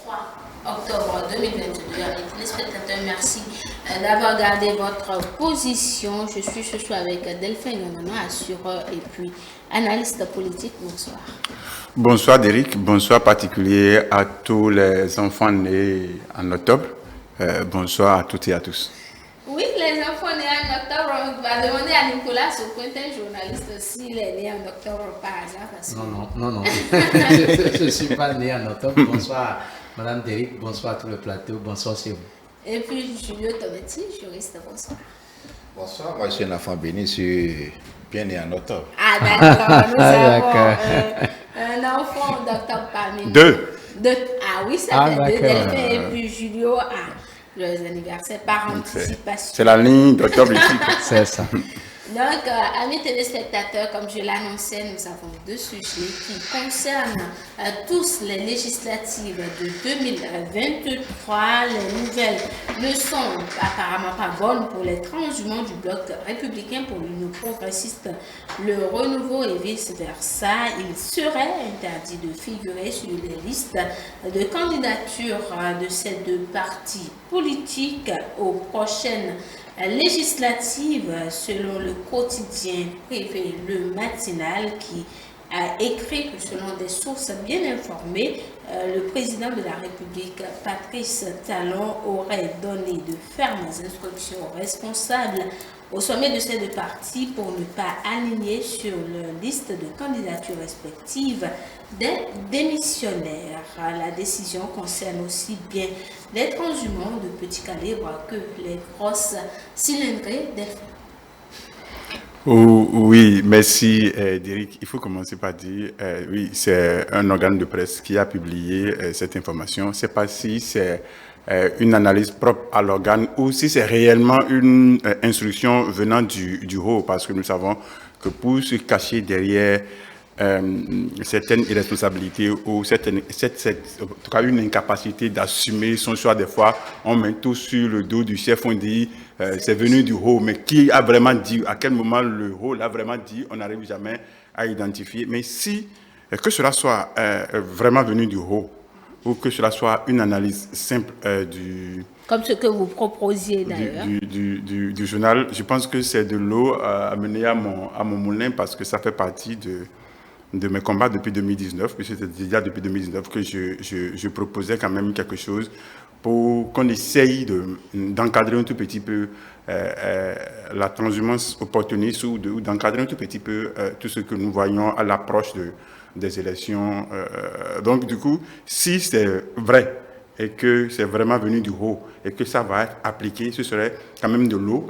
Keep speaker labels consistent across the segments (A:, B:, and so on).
A: 3 octobre 2022. Amis téléspectateurs, merci d'avoir gardé votre position. Je suis ce soir avec Delphine Nonama, assureur et puis analyste politique. Bonsoir.
B: Bonsoir Derek, bonsoir particulier à tous les enfants nés en octobre. Bonsoir à toutes et à tous.
A: Oui, les enfants nés en octobre, on va demander à Nicolas Sopointin, journaliste, s'il est né en octobre par hasard. Parce que...
C: Non. Je ne suis pas né en octobre. Bonsoir Madame Derek, bonsoir à tout le plateau, bonsoir c'est vous.
A: Et puis Julio Tometti, juriste, bonsoir.
D: Bonsoir, moi je suis un enfant béni, je suis bien né en octobre.
A: Ah d'accord, nous avons un enfant d'octobre parmi nous.
B: Deux.
A: Ah oui, ça fait deux Delphine et puis Julio a les anniversaires par anticipation.
B: C'est la ligne d'octobre ici.
C: C'est ça.
A: Donc, amis téléspectateurs, comme je l'annonçais, nous avons deux sujets qui concernent tous les législatives de 2023. Les nouvelles ne sont apparemment pas bonnes pour les transhumants du bloc républicain, pour l'Union progressiste, le renouveau et vice-versa. Il serait interdit de figurer sur les listes de candidature de ces deux partis politiques aux prochaines législative, selon le quotidien privé Le Matinal, qui a écrit que selon des sources bien informées, le président de la République, Patrice Talon, aurait donné de fermes instructions aux responsables au sommet de ces deux partis pour ne pas aligner sur leur liste de candidatures respectives des démissionnaires. La décision concerne aussi bien les transhumants de petit calibre que les grosses cylindrées des
B: Oui, merci Derek. Il faut commencer par dire, oui, c'est un organe de presse qui a publié cette information. C'est pas si c'est une analyse propre à l'organe ou si c'est réellement une instruction venant du haut, parce que nous savons que pour se cacher derrière certaines irresponsabilités ou en tout cas une incapacité d'assumer son choix, des fois on met tout sur le dos du chef, on dit c'est venu du haut, mais qui a vraiment dit, à quel moment le haut l'a vraiment dit, on n'arrive jamais à identifier. Mais si que cela soit vraiment venu du haut ou que cela soit une analyse simple du...
A: Comme ce que vous proposiez d'ailleurs.
B: Du journal, je pense que c'est de l'eau à mener à mon moulin, parce que ça fait partie de mes combats depuis 2019, puisque c'était déjà depuis 2019 que je proposais quand même quelque chose pour qu'on essaye d'encadrer un tout petit peu la transhumance opportuniste ou d'encadrer un tout petit peu tout ce que nous voyons à l'approche des élections. Donc du coup, si c'est vrai et que c'est vraiment venu du haut et que ça va être appliqué, ce serait quand même de l'eau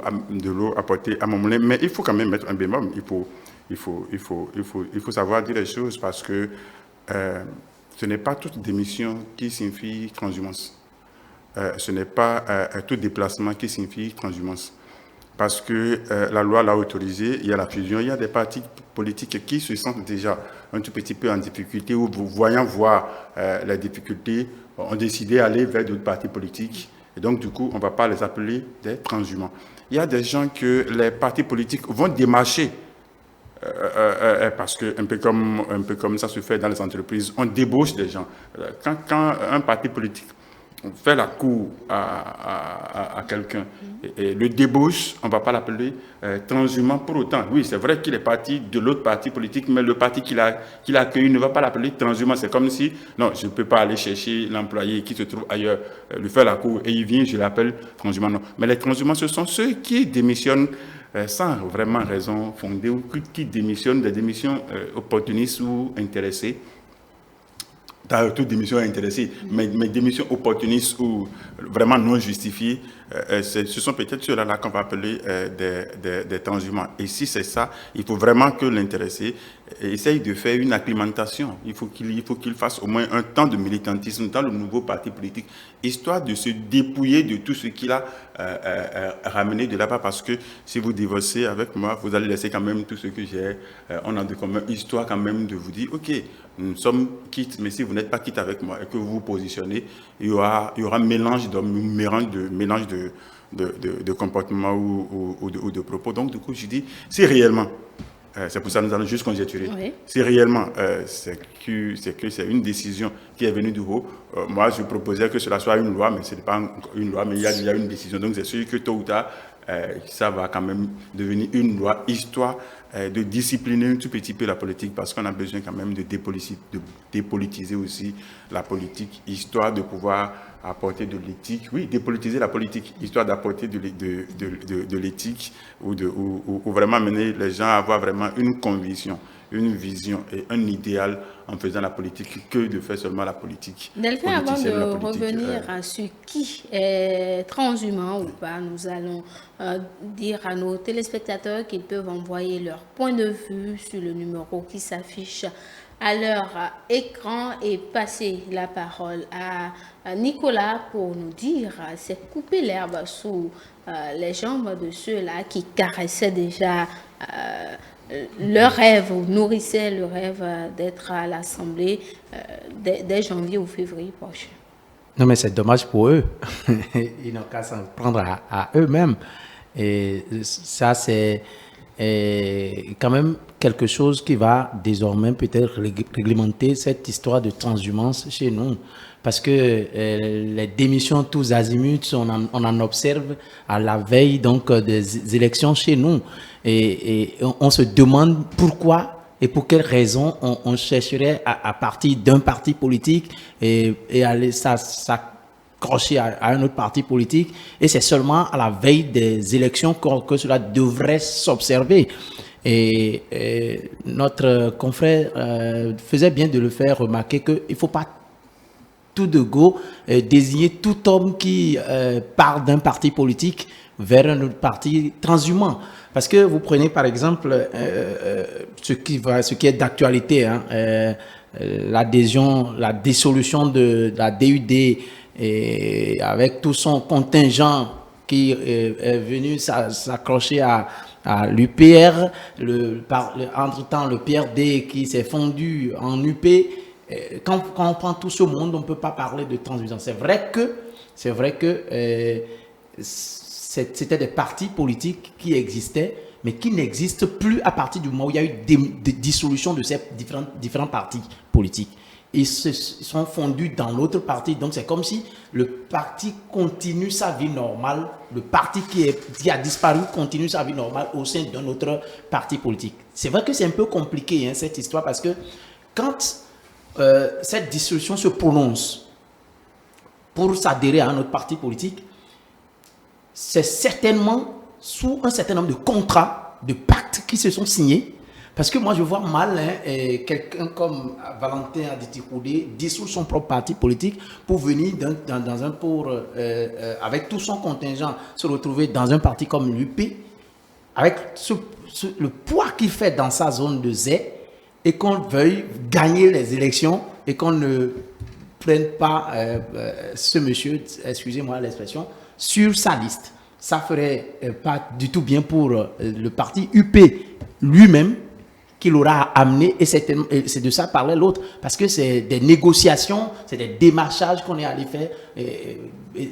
B: apportée à mon moulin. Mais il faut quand même mettre un bémol. Il faut savoir dire les choses, parce que ce n'est pas toute démission qui signifie transhumance. Ce n'est pas tout déplacement qui signifie transhumance. Parce que la loi l'a autorisé, il y a la fusion, il y a des partis politiques qui se sentent déjà un tout petit peu en difficulté, ou voyant voir les difficultés, ont décidé d'aller vers d'autres partis politiques. Et donc, du coup, on ne va pas les appeler des transhumants. Il y a des gens que les partis politiques vont démarcher, parce que un peu comme ça se fait dans les entreprises, on débauche des gens. Quand un parti politique fait la cour à quelqu'un et le débauche, on ne va pas l'appeler transhumant pour autant. Oui, c'est vrai qu'il est parti de l'autre parti politique, mais le parti qu'il a accueilli ne va pas l'appeler transhumant. C'est comme si, non, je ne peux pas aller chercher l'employé qui se trouve ailleurs, lui faire la cour, et il vient, je l'appelle transhumant. Non. Mais les transhumants, ce sont ceux qui démissionnent sans vraiment raison fondée, ou qui démissionnent, des démissions opportunistes ou intéressées. Toute démission intéressée, mais démission opportuniste ou vraiment non justifiée, ce sont peut-être ceux-là qu'on va appeler des transhumants. Et si c'est ça, il faut vraiment que l'intéressé essaye de faire une acclimatation. Il faut qu'il fasse au moins un temps de militantisme dans le nouveau parti politique, histoire de se dépouiller de tout ce qu'il a ramené de là-bas. Parce que si vous divorcez avec moi, vous allez laisser quand même tout ce que j'ai. On a de commun, histoire quand même de vous dire, ok, nous sommes quittes, mais si vous n'êtes pas quitte avec moi et que vous vous positionnez, il y aura mélange de comportements ou de propos. Donc, du coup, je dis, si réellement C'est pour ça que nous allons juste conjecturer.
A: Oui.
B: Si réellement c'est une décision qui est venue du haut, moi je proposais que cela soit une loi, mais ce n'est pas une loi, mais il y a une décision. Donc c'est sûr que tôt ou tard, ça va quand même devenir une loi, histoire de discipliner un tout petit peu la politique, parce qu'on a besoin quand même de dépolitiser aussi la politique, histoire de pouvoir apporter de l'éthique, oui, dépolitiser la politique, histoire d'apporter de l'éthique ou vraiment amener les gens à avoir vraiment une conviction, une vision et un idéal en faisant la politique, que de faire seulement la politique.
A: Delphin, avant de revenir sur qui est transhumant ou pas, nous allons dire à nos téléspectateurs qu'ils peuvent envoyer leur point de vue sur le numéro qui s'affiche à leur écran et passer la parole à Nicolas pour nous dire, c'est couper l'herbe sous les jambes de ceux-là qui caressaient déjà leur rêve, ou nourrissaient le rêve d'être à l'Assemblée dès janvier ou février prochain.
C: Non, mais c'est dommage pour eux. Ils n'ont qu'à s'en prendre à eux-mêmes. Et ça, c'est quand même quelque chose qui va désormais peut-être réglementer cette histoire de transhumance chez nous. Parce que les démissions tous azimuts, on en observe à la veille donc des élections chez nous. Et on se demande pourquoi et pour quelles raisons on chercherait à partir d'un parti politique et aller s'accrocher à un autre parti politique. Et c'est seulement à la veille des élections que cela devrait s'observer. Et notre confrère faisait bien de le faire remarquer qu'il ne faut pas tout de go désigner tout homme qui part d'un parti politique vers un autre parti transhumant. Parce que vous prenez par exemple ce qui est d'actualité, hein, l'adhésion, la dissolution de la DUD et avec tout son contingent qui est venu s'accrocher à l'UPR, entre-temps le PRD qui s'est fondu en UP. Quand on prend tout ce monde, on ne peut pas parler de transhumance. C'est vrai que c'était des partis politiques qui existaient, mais qui n'existent plus à partir du moment où il y a eu des dissolutions de ces différents partis politiques. Ils se sont fondus dans l'autre parti. Donc c'est comme si le parti continue sa vie normale. Le parti qui a disparu continue sa vie normale au sein d'un autre parti politique. C'est vrai que c'est un peu compliqué, hein, cette histoire, parce que quand cette dissolution se prononce pour s'adhérer à un autre parti politique, c'est certainement sous un certain nombre de contrats, de pactes qui se sont signés. Parce que moi, je vois mal quelqu'un comme Valentin Aditi-Koudé dissoudre son propre parti politique pour venir avec tout son contingent, se retrouver dans un parti comme l'UP, avec le poids qu'il fait dans sa zone de Z, et qu'on veuille gagner les élections et qu'on ne prenne pas ce monsieur, excusez-moi l'expression, sur sa liste. Ça ferait pas du tout bien pour le parti UP lui-même qui l'aura amené, et c'est de ça parlait l'autre, parce que c'est des négociations, c'est des démarchages qu'on est allé faire. Et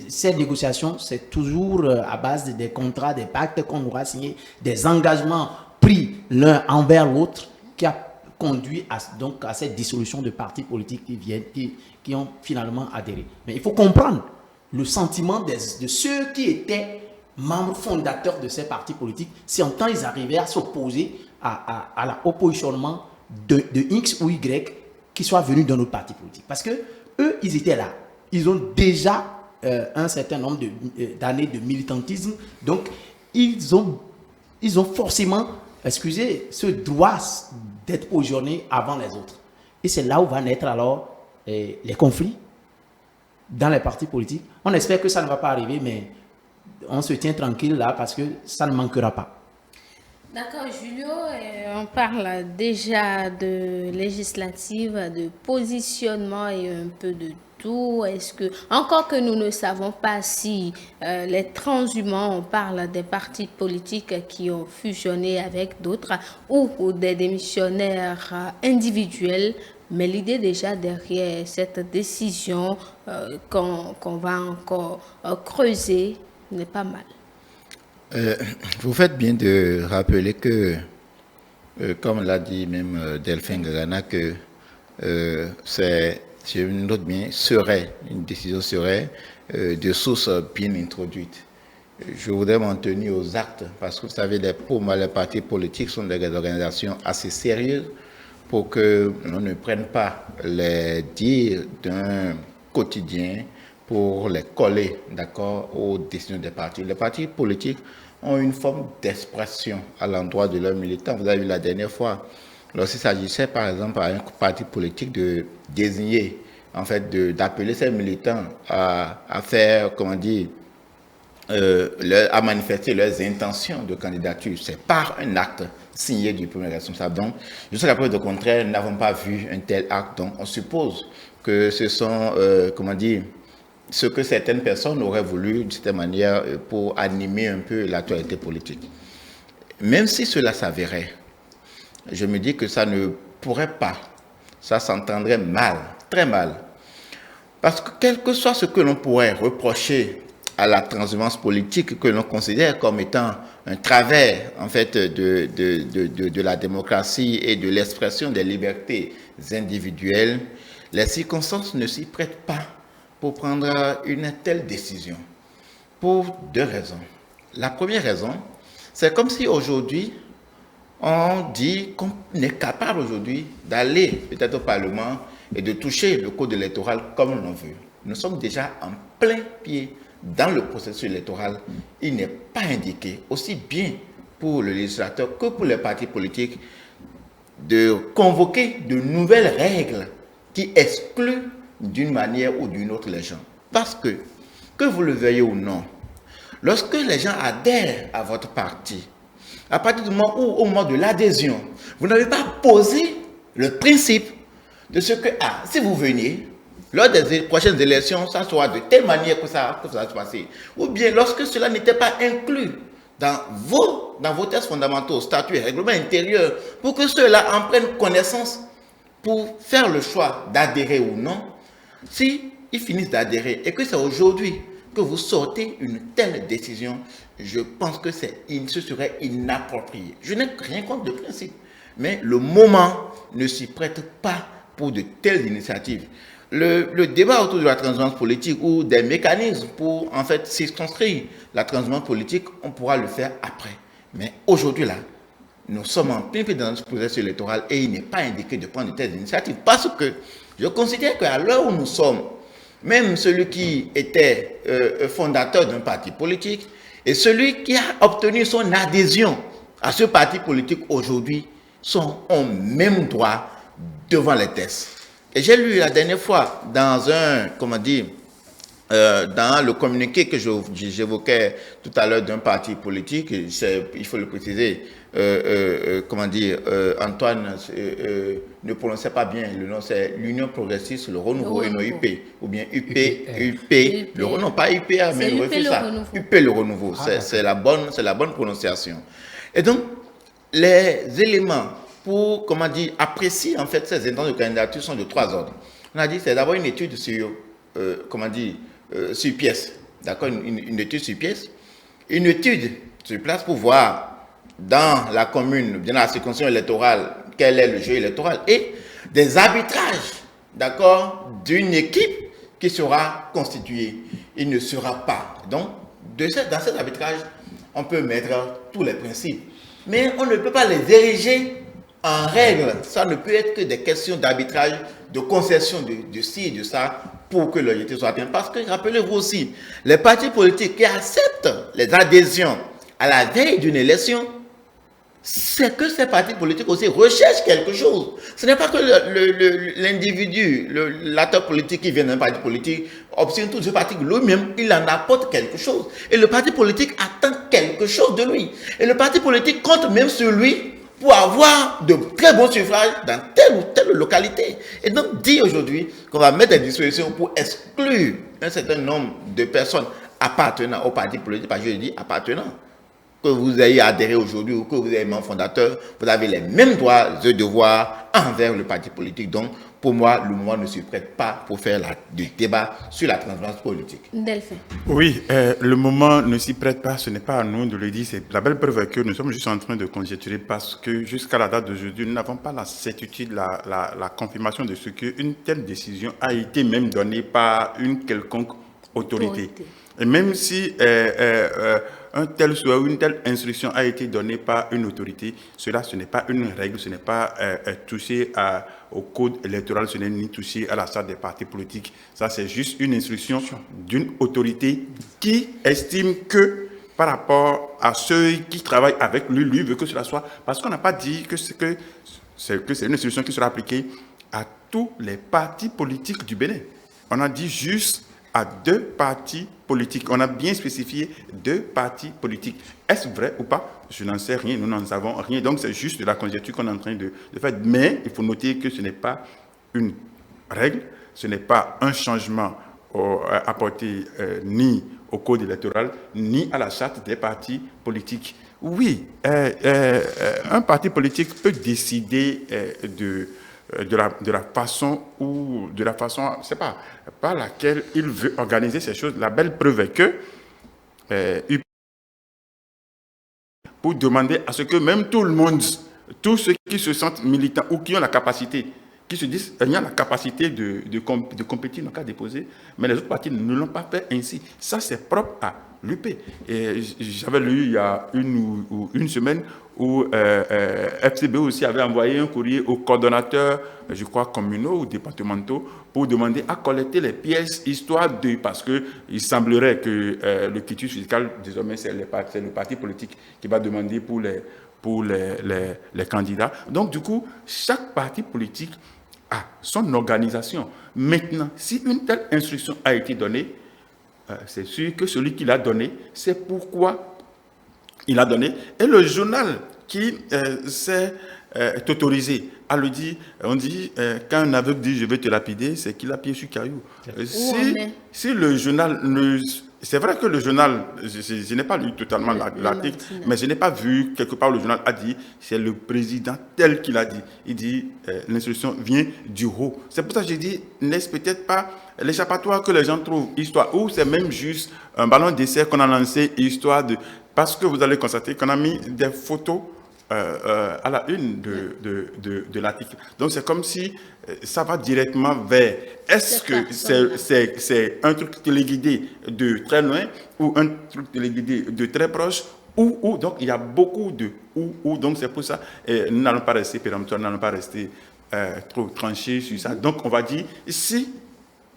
C: ces négociations, c'est toujours à base des contrats, des pactes qu'on aura signés, des engagements pris l'un envers l'autre, qui a conduit à cette dissolution de partis politiques qui ont finalement adhéré. Mais il faut comprendre le sentiment de ceux qui étaient membres fondateurs de ces partis politiques, si en temps ils arrivaient à s'opposer à l'oppositionnement de X ou Y qui soit venu d'un autre parti politique. Parce que eux, ils étaient là. Ils ont déjà un certain nombre d'années de militantisme. Donc, ils ont forcément, ce droit d'être positionné avant les autres. Et c'est là où va naître alors les conflits dans les partis politiques. On espère que ça ne va pas arriver, mais on se tient tranquille là parce que ça ne manquera pas.
A: D'accord, Julio, on parle déjà de législative, de positionnement et un peu de tout. Est-ce que, encore que nous ne savons pas si les transhumants, on parle des partis politiques qui ont fusionné avec d'autres ou des démissionnaires individuels, mais l'idée déjà derrière cette décision qu'on va encore creuser n'est pas mal.
D: Vous faites bien de rappeler que comme l'a dit même Delphine Gagana, que c'est une note bien serait, une décision serait de source bien introduite. Je voudrais m'en tenir aux actes, parce que vous savez, pour moi, les partis politiques sont des organisations assez sérieuses pour que l'on ne prenne pas les dires d'un quotidien pour les coller, d'accord, aux décisions des partis. Les partis politiques ont une forme d'expression à l'endroit de leurs militants. Vous avez vu la dernière fois, lorsqu'il s'agissait par exemple à un parti politique de désigner, en fait, d'appeler ses militants à faire, comment dire, à manifester leurs intentions de candidature. C'est par un acte signé du premier responsable. Donc, jusqu'à preuve du contraire, nous n'avons pas vu un tel acte. Donc, on suppose que ce sont, comment dire, ce que certaines personnes auraient voulu, de cette manière, pour animer un peu l'actualité politique. Même si cela s'avérait, je me dis que ça ne pourrait pas, ça s'entendrait mal, très mal. Parce que quel que soit ce que l'on pourrait reprocher à la transhumance politique que l'on considère comme étant un travers en fait de la démocratie et de l'expression des libertés individuelles, les circonstances ne s'y prêtent pas pour prendre une telle décision. Pour deux raisons. La première raison, c'est comme si aujourd'hui, on dit qu'on est capable aujourd'hui d'aller peut-être au Parlement et de toucher le code électoral comme l'on veut. Nous sommes déjà en plein pied dans le processus électoral. Il n'est pas indiqué, aussi bien pour le législateur que pour les partis politiques, de convoquer de nouvelles règles qui excluent d'une manière ou d'une autre les gens. Parce que vous le veuillez ou non, lorsque les gens adhèrent à votre parti, à partir du moment où, au moment de l'adhésion, vous n'avez pas posé le principe de ce que, si vous veniez, lors des prochaines élections, ça soit de telle manière que ça va se passer. Ou bien lorsque cela n'était pas inclus dans vos textes fondamentaux, statuts et règlements intérieurs, pour que ceux-là en prennent connaissance pour faire le choix d'adhérer ou non. Si ils finissent d'adhérer et que c'est aujourd'hui que vous sortez une telle décision, je pense que ce serait inapproprié. Je n'ai rien contre le principe, mais le moment ne s'y prête pas pour de telles initiatives. Le débat autour de la transhumance politique ou des mécanismes pour en fait circonscrire la transhumance politique, on pourra le faire après. Mais aujourd'hui là, nous sommes en plein pied dans notre processus électoral et il n'est pas indiqué de prendre de telles initiatives parce que je considère qu'à l'heure où nous sommes, même celui qui était fondateur d'un parti politique et celui qui a obtenu son adhésion à ce parti politique aujourd'hui sont au même droit devant les textes. Et j'ai lu la dernière fois dans dans le communiqué que j'évoquais tout à l'heure d'un parti politique, il faut le préciser, Antoine ne prononçait pas bien le nom, c'est l'Union progressiste, le renouveau, et non UP, ou bien UP, le renouveau, non pas UPA, mais le refus ça, UP le renouveau, c'est la bonne prononciation. Et donc, les éléments pour, apprécier en fait ces intentions de candidature sont de trois ordres. On a dit c'est d'abord une étude sur, sur pièce, d'accord, une étude sur pièce, une étude sur place pour voir dans la commune, bien dans la circonscription électorale, quel est le jeu électoral et des arbitrages, d'accord, d'une équipe qui sera constituée. Il ne sera pas. Donc, dans cet arbitrage, on peut mettre tous les principes, mais on ne peut pas les ériger en règle. Ça ne peut être que des questions d'arbitrage, de concession de ci et de ça pour que l'unité soit atteinte. Parce que, rappelez-vous aussi, les partis politiques qui acceptent les adhésions à la veille d'une élection, c'est que ces partis politiques aussi recherchent quelque chose. Ce n'est pas que l'individu, l'acteur politique qui vient d'un parti politique, obtient tout ce parti lui-même, il en apporte quelque chose. Et le parti politique attend quelque chose de lui. Et le parti politique compte même sur lui pour avoir de très bons suffrages dans telle ou telle localité. Et donc, dit aujourd'hui qu'on va mettre des dispositions pour exclure un certain nombre de personnes appartenant au parti politique, parce que je dis appartenant. que vous ayez adhéré aujourd'hui ou que vous ayez membre fondateur, vous avez les mêmes droits et devoirs envers le parti politique. Donc, pour moi, le moment ne se prête pas pour faire du débat sur la transhumance politique.
A: Delphin.
B: Oui, le moment ne s'y prête pas, ce n'est pas à nous de le dire, c'est la belle preuve que nous sommes juste en train de conjecturer parce que jusqu'à la date d'aujourd'hui, nous n'avons pas la certitude, la confirmation de ce qu'une telle décision a été même donnée par une quelconque autorité. Et même si un tel souhait ou une telle instruction a été donnée par une autorité, cela, ce n'est pas une règle, ce n'est pas touché au code électoral, ce n'est ni touché à la charte des partis politiques. Ça, c'est juste une instruction d'une autorité qui estime que par rapport à ceux qui travaillent avec lui, lui veut que cela soit, parce qu'on n'a pas dit que c'est une instruction qui sera appliquée à tous les partis politiques du Bénin. On a dit juste à 2 partis politiques. On a bien spécifié 2 partis politiques. Est-ce vrai ou pas? Je n'en sais rien, nous n'en savons rien. Donc, c'est juste de la conjecture qu'on est en train de faire. Mais il faut noter que ce n'est pas une règle, ce n'est pas un changement apporté ni au code électoral, ni à la charte des partis politiques. Oui, un parti politique peut décider de la façon c'est pas, par laquelle il veut organiser ces choses. La belle preuve est que pour demander à ce que même tout le monde, tous ceux qui se sentent militants ou qui ont la capacité, qui se disent il y a la capacité de compétir dans le cas déposé, mais les autres partis ne l'ont pas fait ainsi. Ça, c'est propre à l'UP. Et j'avais lu il y a une semaine où FCB aussi avait envoyé un courrier aux coordonnateurs, je crois, communaux ou départementaux, pour demander à collecter les pièces, histoire de... Parce qu'il semblerait que le quitus fiscal, désormais, c'est le parti politique qui va demander pour les candidats. Donc, du coup, chaque parti politique a son organisation. Maintenant, si une telle instruction a été donnée, c'est sûr que celui qui l'a donné, c'est pourquoi il a donné. Et le journal qui s'est autorisé à le dire, on dit, quand un aveugle dit « je vais te lapider », c'est qu'il a pied sur caillou. Si le journal ne... C'est vrai que le journal, je n'ai pas lu totalement l'article, mais je n'ai pas vu quelque part où le journal a dit, c'est le président tel qu'il a dit. Il dit, l'instruction vient du haut. C'est pour ça que j'ai dit, n'est-ce peut-être pas l'échappatoire que les gens trouvent, histoire, ou c'est même juste un ballon d'essai qu'on a lancé, histoire de... Parce que vous allez constater qu'on a mis des photos à la une de l'article. Donc, c'est comme si ça va directement vers... Est-ce que c'est un truc téléguidé de très loin ou un truc téléguidé de très proche ou donc, il y a beaucoup de ou. Donc, c'est pour ça, nous n'allons pas rester péremptoires, nous n'allons pas rester trop tranchés sur ça. Donc, on va dire, si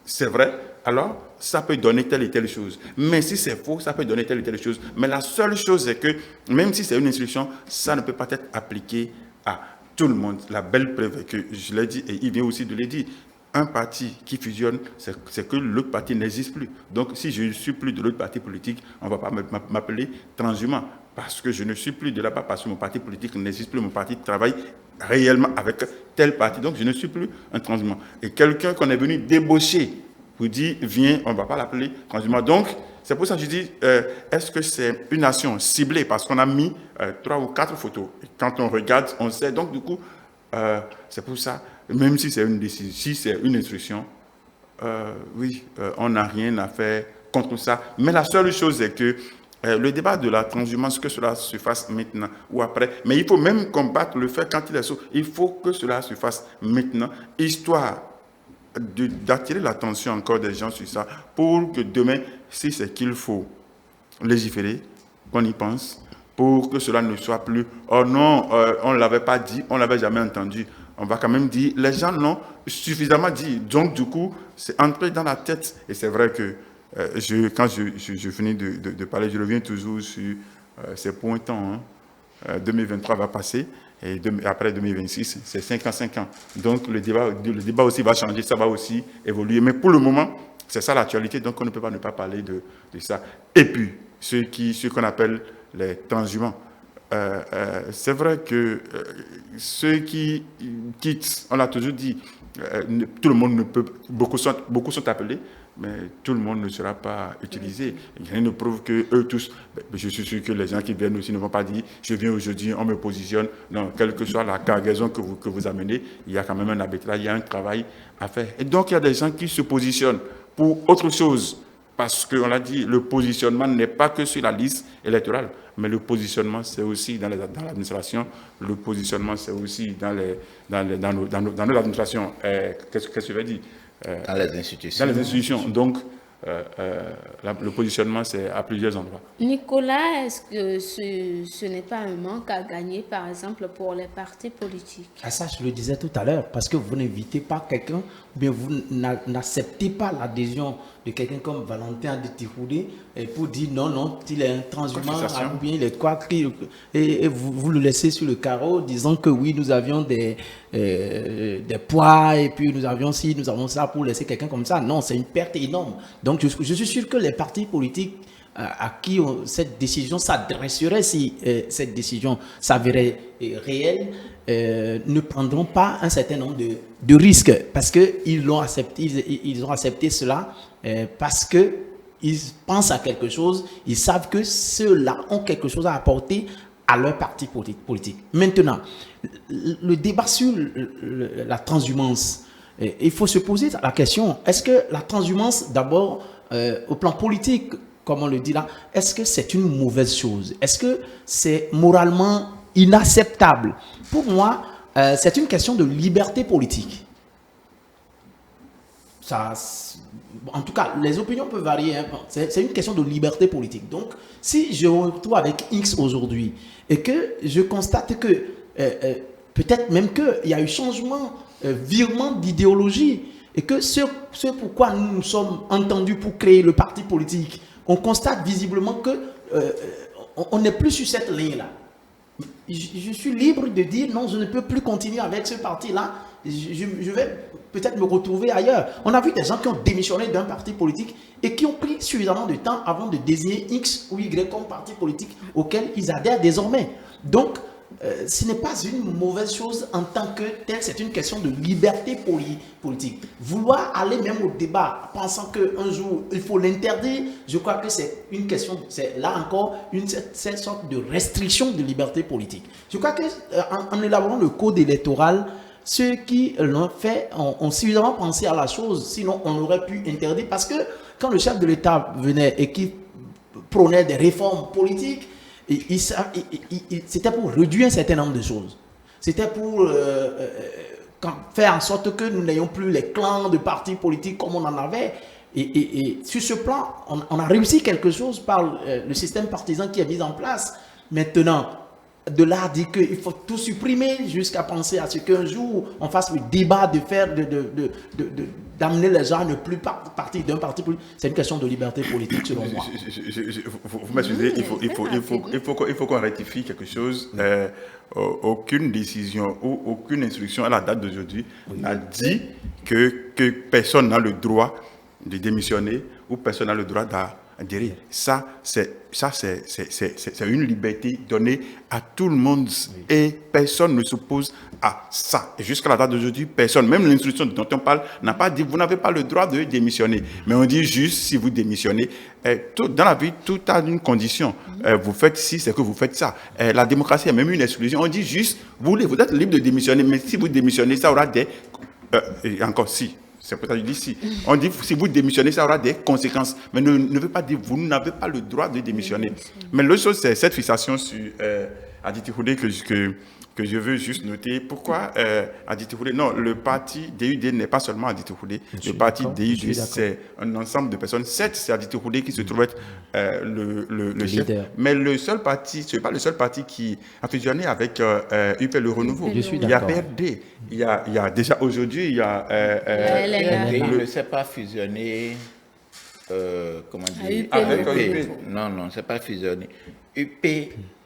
B: c'est vrai, alors ça peut donner telle et telle chose. Mais si c'est faux, ça peut donner telle et telle chose. Mais la seule chose, c'est que, même si c'est une instruction, ça ne peut pas être appliqué à tout le monde. La belle preuve est que, je l'ai dit, et il vient aussi de le dire, un parti qui fusionne, c'est que l'autre parti n'existe plus. Donc, si je ne suis plus de l'autre parti politique, on ne va pas m'appeler transhumant. Parce que je ne suis plus de là-bas, parce que mon parti politique n'existe plus, mon parti travaille réellement avec tel parti. Donc, je ne suis plus un transhumant. Et quelqu'un qu'on est venu débaucher vous dit, viens, on ne va pas l'appeler transhumant. Donc, c'est pour ça que je dis, est-ce que c'est une action ciblée? Parce qu'on a mis 3 ou 4 photos. Et quand on regarde, on sait. Donc, du coup, c'est pour ça, même si c'est une décision, si c'est une instruction, oui, on n'a rien à faire contre ça. Mais la seule chose, c'est que le débat de la transhumance, que cela se fasse maintenant ou après, mais il faut même combattre le fait quand il est saut. Il faut que cela se fasse maintenant, histoire d'attirer l'attention encore des gens sur ça, pour que demain, si c'est qu'il faut légiférer, qu'on y pense, pour que cela ne soit plus « oh non, on ne l'avait pas dit, on ne l'avait jamais entendu ». On va quand même dire, les gens l'ont suffisamment dit. Donc, du coup, c'est entré dans la tête. Et c'est vrai que quand je finis de parler, je reviens toujours sur ces points temps. 2023 va passer. Et après 2026, c'est 5 ans. Donc, le débat aussi va changer, ça va aussi évoluer. Mais pour le moment, c'est ça l'actualité, donc on ne peut pas ne pas parler de ça. Et puis, ceux qu'on appelle les transhumants, c'est vrai que ceux qui quittent, on l'a toujours dit, tout le monde ne peut, beaucoup sont appelés, mais tout le monde ne sera pas utilisé. Rien ne prouve que eux tous, je suis sûr que les gens qui viennent aussi ne vont pas dire je viens aujourd'hui, on me positionne. Non, quelle que soit la cargaison que vous amenez, il y a quand même un arbitrage, il y a un travail à faire. Et donc il y a des gens qui se positionnent pour autre chose. Parce qu'on l'a dit, le positionnement n'est pas que sur la liste électorale, mais le positionnement, c'est aussi dans l'administration, le positionnement, c'est aussi dans notre administration. Qu'est-ce que je veux dire
D: dans les institutions.
B: Dans les institutions. Donc, le positionnement, c'est à plusieurs endroits.
A: Nicolas, est-ce que ce n'est pas un manque à gagner, par exemple, pour les partis politiques?
C: Ça, je le disais tout à l'heure, parce que vous n'invitez pas quelqu'un, ou bien vous n'acceptez pas l'adhésion de quelqu'un comme Valentin Aditi-Houdé pour dire non, il est un transhumant, ou bien il est quoi, et vous le laissez sur le carreau, disant que oui, nous avions des poids, et puis nous avions ci, nous avons ça, pour laisser quelqu'un comme ça. Non, c'est une perte énorme. Donc, je suis sûr que les partis politiques à qui cette décision s'adresserait, si cette décision s'avérait réelle, ne prendront pas un certain nombre de risques, parce qu'ils l'ont accepté, ils ont accepté cela parce qu'ils pensent à quelque chose, ils savent que ceux-là ont quelque chose à apporter à leur parti politique. Maintenant, le débat sur la transhumance, il faut se poser la question, est-ce que la transhumance, d'abord, au plan politique, comme on le dit là, est-ce que c'est une mauvaise chose? Est-ce que c'est moralement inacceptable? Pour moi, c'est une question de liberté politique. Ça, en tout cas, les opinions peuvent varier. Hein. C'est une question de liberté politique. Donc, si je me retrouve avec X aujourd'hui et que je constate que peut-être même qu'il y a eu changement, virement d'idéologie, et que ce pourquoi nous nous sommes entendus pour créer le parti politique, on constate visiblement que on n'est plus sur cette ligne-là. Je suis libre de dire non, je ne peux plus continuer avec ce parti-là. Je vais peut-être me retrouver ailleurs. On a vu des gens qui ont démissionné d'un parti politique et qui ont pris suffisamment de temps avant de désigner X ou Y comme parti politique auquel ils adhèrent désormais. Donc, ce n'est pas une mauvaise chose en tant que telle, c'est une question de liberté politique. Vouloir aller même au débat, pensant qu'un jour il faut l'interdire, je crois que c'est une question, c'est là encore une cette sorte de restriction de liberté politique. Je crois qu'en élaborant le code électoral, ceux qui l'ont fait ont suffisamment pensé à la chose, sinon on aurait pu interdire, parce que quand le chef de l'État venait et qui prônait des réformes politiques, c'était pour réduire un certain nombre de choses. C'était pour faire en sorte que nous n'ayons plus les clans de partis politiques comme on en avait. Et sur ce plan, on a réussi quelque chose par le système partisan qui est mis en place. Maintenant, de là à dire qu'il faut tout supprimer jusqu'à penser à ce qu'un jour on fasse le débat d'amener les gens à ne plus partir d'un parti politique. C'est une question de liberté politique selon moi.
B: Vous m'excusez, il faut qu'on rectifie quelque chose. Aucune décision ou aucune instruction à la date d'aujourd'hui n'a dit que personne n'a le droit de démissionner ou personne n'a le droit d'adhérer. Ça, c'est une liberté donnée à tout le monde et personne ne s'oppose à ça. Et jusqu'à la date d'aujourd'hui, personne, même l'instruction dont on parle, n'a pas dit vous n'avez pas le droit de démissionner. Mais on dit juste si vous démissionnez. Dans la vie, tout a une condition. Vous faites ci, c'est que vous faites ça. La démocratie a même une exclusion. On dit juste vous êtes libre de démissionner, mais si vous démissionnez, ça aura des... et encore si. C'est pour ça que je dis si. On dit si vous démissionnez, ça aura des conséquences. Mais ne veut pas dire vous n'avez pas le droit de démissionner. Mais l'autre chose, c'est cette fixation sur Aditi-Houdé que je veux juste noter. Pourquoi Aditi-Houdé? Non, le parti DUD n'est pas seulement Aditi-Houdé. Le parti DUD, c'est un ensemble de personnes. Certes, c'est Aditi-Houdé qui se trouve être le chef. Mais le seul parti, ce n'est pas le seul parti qui a fusionné avec UP Le Renouveau. Il y a PRD. Il y a déjà aujourd'hui, il y a...
D: il ne s'est pas fusionné... comment dire?
B: Avec UP.
D: Non, c'est pas fusionné. UP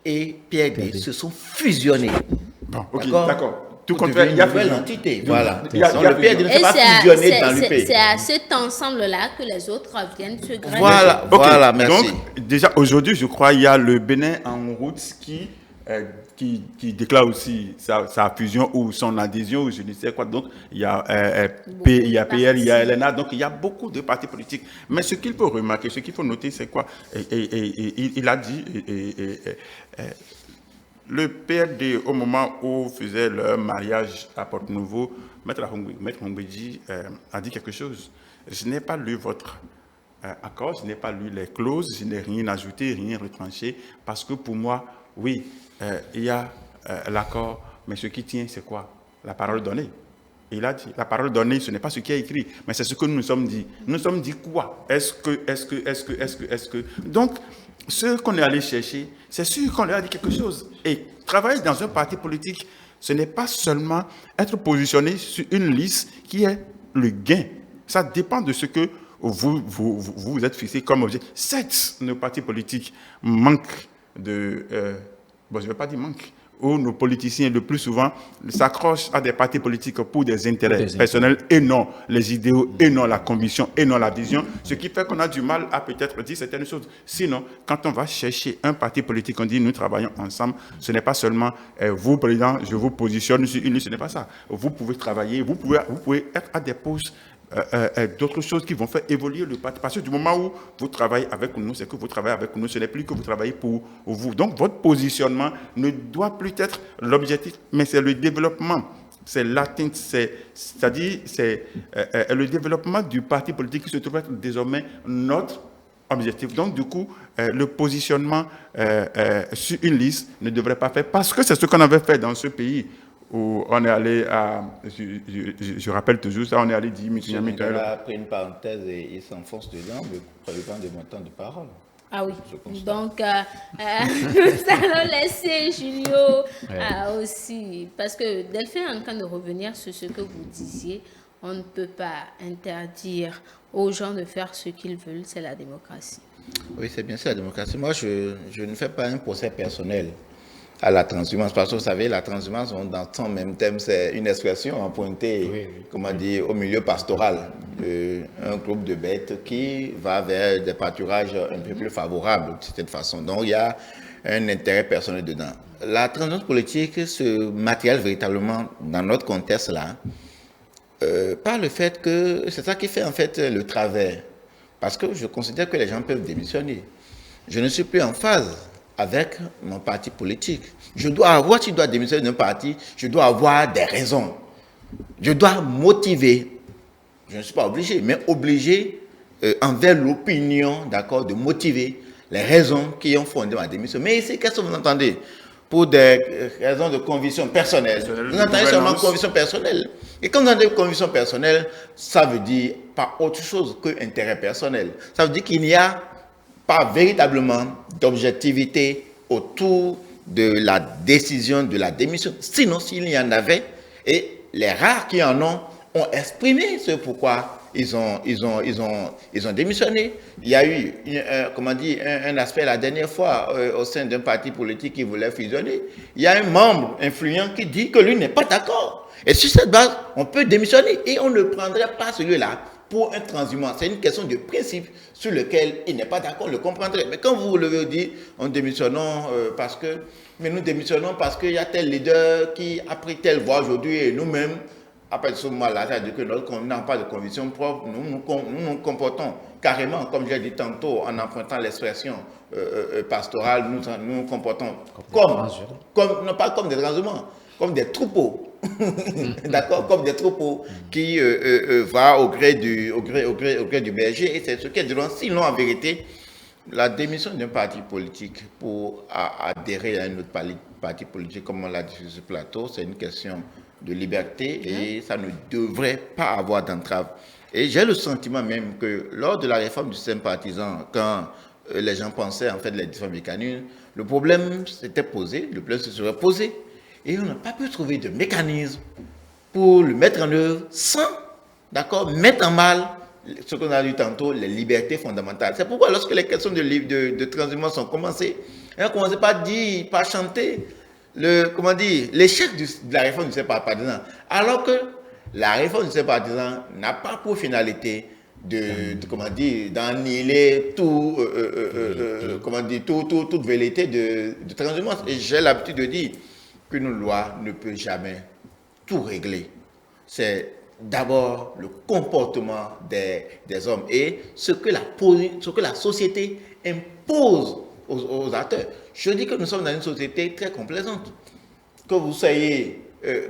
D: et PRD se sont fusionnés.
B: Bon, ok, d'accord. Tout compte fait, il y a une
D: nouvelle entité. Voilà.
B: Il y a
D: PRD ne s'est pas fusionné dans l'UP.
A: C'est à cet ensemble-là que les autres viennent se greffer.
D: Voilà, merci.
B: Donc, déjà aujourd'hui, je crois, il y a le Bénin en route qui qui déclare aussi sa fusion ou son adhésion ou je ne sais quoi. Donc, il y a PL, il y a LNA, donc il y a beaucoup de partis politiques. Mais ce qu'il faut remarquer, ce qu'il faut noter, c'est quoi? Il a dit, le PRD, au moment où faisait leur mariage à Porte-Nouveau, Maître Hongbeji a dit quelque chose. Je n'ai pas lu votre accord, je n'ai pas lu les clauses, je n'ai rien ajouté, rien retranché, parce que pour moi, oui, il y a l'accord, mais ce qui tient, c'est quoi? La parole donnée. Il a dit, la parole donnée, ce n'est pas ce qui est écrit, mais c'est ce que nous nous sommes dit. Nous nous sommes dit quoi? Est-ce que... Donc, ce qu'on est allé chercher, c'est sûr qu'on leur a dit quelque chose. Et travailler dans un parti politique, ce n'est pas seulement être positionné sur une liste qui est le gain. Ça dépend de ce que vous êtes fixé comme objet. Certes, nos partis politiques manquent de... je ne vais pas dire manque, où nos politiciens, le plus souvent, s'accrochent à des partis politiques pour des intérêts personnels et non les idéaux, et non la conviction, et non la vision, ce qui fait qu'on a du mal à peut-être dire certaines choses. Sinon, quand on va chercher un parti politique, on dit nous travaillons ensemble, ce n'est pas seulement vous, président, je vous positionne sur une liste, ce n'est pas ça. Vous pouvez travailler, vous pouvez être à des postes, d'autres choses qui vont faire évoluer le parti. Parce que du moment où vous travaillez avec nous, c'est que vous travaillez avec nous, ce n'est plus que vous travaillez pour vous. Donc, votre positionnement ne doit plus être l'objectif, mais c'est le développement, c'est l'atteinte, c'est-à-dire c'est le développement du parti politique qui se trouve être désormais notre objectif. Donc, du coup, le positionnement sur une liste ne devrait pas faire, parce que c'est ce qu'on avait fait dans ce pays, où on est allé à, je rappelle toujours ça, on est allé dire...
D: Il a pris une parenthèse et il s'enfonce dedans, le président de mon temps de parole.
A: Ah oui, donc nous allons laisser Julio aussi, parce que Delphin est en train de revenir sur ce que vous disiez, on ne peut pas interdire aux gens de faire ce qu'ils veulent, c'est la démocratie.
D: Oui, c'est bien, c'est la démocratie. Moi, je ne fais pas un procès personnel à la transhumance, parce que vous savez, la transhumance, dans son même thème, c'est une expression empruntée, comment dire, au milieu pastoral, un groupe de bêtes qui va vers des pâturages un peu plus favorables, de cette façon. Donc, il y a un intérêt personnel dedans. La transhumance politique se matérialise véritablement dans notre contexte-là, par le fait que c'est ça qui fait en fait le travers. Parce que je considère que les gens peuvent démissionner. Je ne suis plus en phase avec mon parti politique. Si je dois démissionner d'un parti, je dois avoir des raisons. Je dois motiver. Je ne suis pas obligé, mais obligé envers l'opinion, d'accord, de motiver les raisons qui ont fondé ma démission. Mais ici, qu'est-ce que vous entendez? Pour des raisons de conviction personnelle. Vous entendez seulement conviction personnelle. Et quand vous entendez conviction personnelle, ça veut dire pas autre chose que intérêt personnel. Ça veut dire qu'il n'y a pas véritablement d'objectivité autour de la décision de la démission. Sinon, s'il y en avait, et les rares qui en ont exprimé ce pourquoi ils ont démissionné. Il y a eu, un aspect la dernière fois au sein d'un parti politique qui voulait fusionner. Il y a un membre influent qui dit que lui n'est pas d'accord. Et sur cette base, on peut démissionner et on ne prendrait pas celui-là pour un transhumant. C'est une question de principe sur lequel il n'est pas d'accord, on le comprendrait. Mais quand vous le dites, nous démissionnons parce qu'il y a tel leader qui a pris telle voie aujourd'hui et nous-mêmes, après ce moment-là, ça veut dire que nous n'avons pas de conviction propre, nous nous comportons carrément, comme j'ai dit tantôt, en empruntant l'expression pastorale, nous nous comportons non pas comme des transhumants, comme des troupeaux. D'accord, comme des troupeaux qui vont au gré du berger, et c'est ce qu'elles diront. Sinon, en vérité, la démission d'un parti politique pour adhérer à un autre parti politique, comme on l'a dit sur ce plateau, c'est une question de liberté et ça ne devrait pas avoir d'entrave. Et j'ai le sentiment même que lors de la réforme du système partisan, quand les gens pensaient en fait les différents mécanismes, le problème s'était posé, le problème se serait posé. Et on n'a pas pu trouver de mécanisme pour le mettre en œuvre sans, d'accord, mettre en mal ce qu'on a dit tantôt, les libertés fondamentales. C'est pourquoi lorsque les questions de transhumance ont commencé, on a commencé par chanter l'échec de la réforme du système partisan. Alors que la réforme du système partisan n'a pas pour finalité d'annihiler tout, toute velléité de transhumance. Et j'ai l'habitude de dire qu'une loi ne peut jamais tout régler. C'est d'abord le comportement des hommes et ce que la société impose aux acteurs. Je dis que nous sommes dans une société très complaisante. Que vous soyez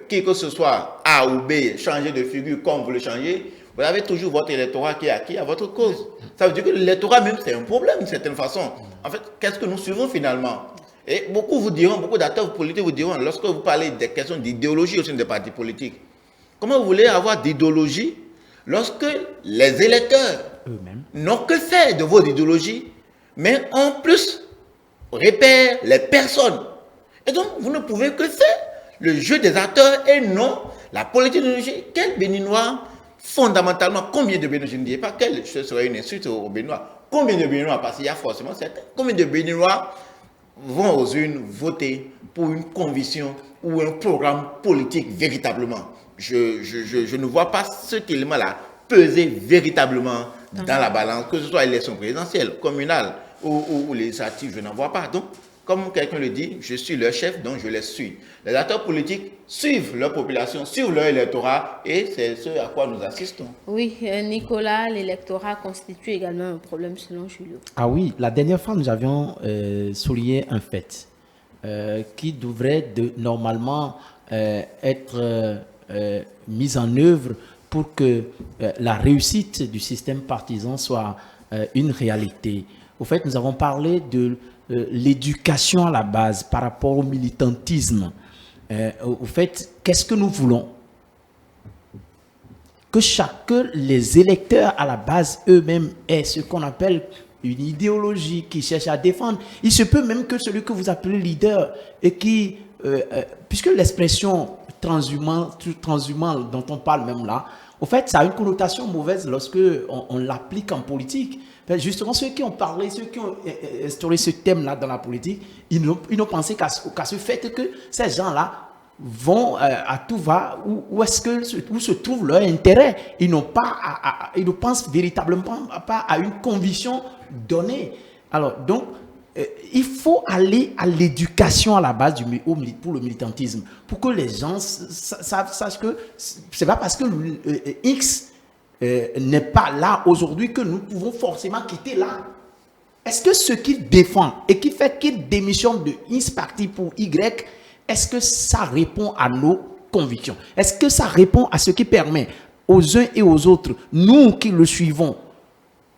D: qui que ce soit A ou B, changer de figure comme vous le changez, vous avez toujours votre électorat qui est acquis à votre cause. Ça veut dire que l'électorat même, c'est un problème d'une certaine façon. En fait, qu'est-ce que nous suivons finalement? Et beaucoup d'acteurs politiques vous diront, lorsque vous parlez des questions d'idéologie au sein des partis politiques, comment vous voulez avoir d'idéologie lorsque les électeurs eux-mêmes n'ont que faire de vos idéologies, mais en plus repèrent les personnes. Et donc, vous ne pouvez que faire le jeu des acteurs et non la politique d'idéologie. Quel Béninois, fondamentalement, combien de Béninois, je ne dis pas quel, ce serait une insulte aux Béninois, combien de Béninois, parce qu'il y a forcément certains, combien de Béninois vont aux urnes voter pour une conviction ou un programme politique véritablement? Je ne vois pas cet élément-là peser véritablement dans la balance, que ce soit élection présidentielle, communale ou législative, je n'en vois pas. Donc, comme quelqu'un le dit, je suis leur chef, donc je les suis. Les acteurs politiques suivent leur population, suivent leur électorat, et c'est ce à quoi nous assistons.
A: Oui, Nicolas, l'électorat constitue également un problème selon Julio.
C: Ah oui, la dernière fois, nous avions souligné un fait qui devrait normalement être mis en œuvre pour que la réussite du système partisan soit une réalité. Au fait, nous avons parlé de l'éducation à la base par rapport au militantisme. Au fait, qu'est-ce que nous voulons? Que les électeurs à la base eux-mêmes aient ce qu'on appelle une idéologie qui cherche à défendre. Il se peut même que celui que vous appelez leader et qui, puisque l'expression transhumant dont on parle même là, au fait, ça a une connotation mauvaise lorsque on l'applique en politique. Justement, ceux qui ont parlé, ceux qui ont instauré ce thème-là dans la politique, ils n'ont pensé qu'à ce fait que ces gens-là vont à tout va, où se trouve leur intérêt. Ils ne pensent véritablement pas à une conviction donnée. Alors, donc, il faut aller à l'éducation à la base pour le militantisme, pour que les gens sachent que c'est pas parce que X n'est pas là aujourd'hui que nous pouvons forcément quitter là. Est-ce que ce qu'il défend et qui fait qu'il démissionne de X parti pour Y, est-ce que ça répond à nos convictions? Est-ce que ça répond à ce qui permet aux uns et aux autres, nous qui le suivons,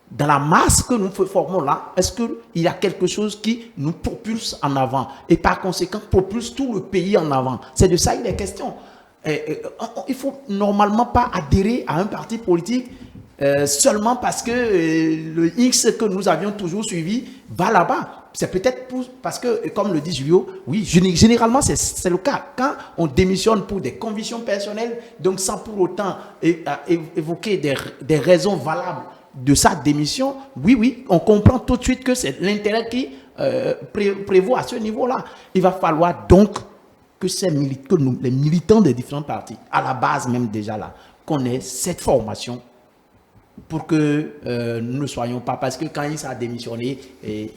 C: dans la masse que nous formons là, est-ce qu'il y a quelque chose qui nous propulse en avant et par conséquent propulse tout le pays en avant? C'est de ça il est question. Il ne faut normalement pas adhérer à un parti politique seulement parce que le X que nous avions toujours suivi va là-bas. C'est peut-être parce que, comme le dit Julio, oui, généralement c'est le cas. Quand on démissionne pour des convictions personnelles, donc sans pour autant évoquer des raisons valables de sa démission, oui, on comprend tout de suite que c'est l'intérêt qui prévaut à ce niveau-là. Il va falloir donc que les militants des différents partis, à la base même déjà là, qu'on ait cette formation pour que nous ne soyons pas, parce que quand il s'est démissionné,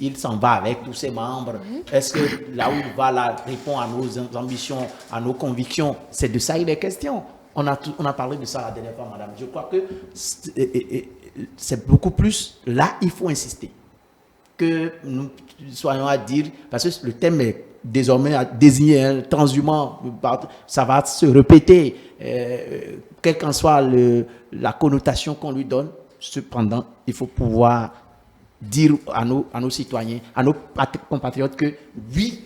C: il s'en va avec tous ses membres. Est-ce que là où il va là répond à nos ambitions, à nos convictions? C'est de ça il est question. On a parlé de ça la dernière fois, madame. Je crois que c'est beaucoup plus là, il faut insister. Que nous soyons à dire, parce que le thème est désormais désigné, hein, transhumant, ça va se répéter, quelle qu'en soit la connotation qu'on lui donne. Cependant, il faut pouvoir dire à nos citoyens, à nos compatriotes que oui,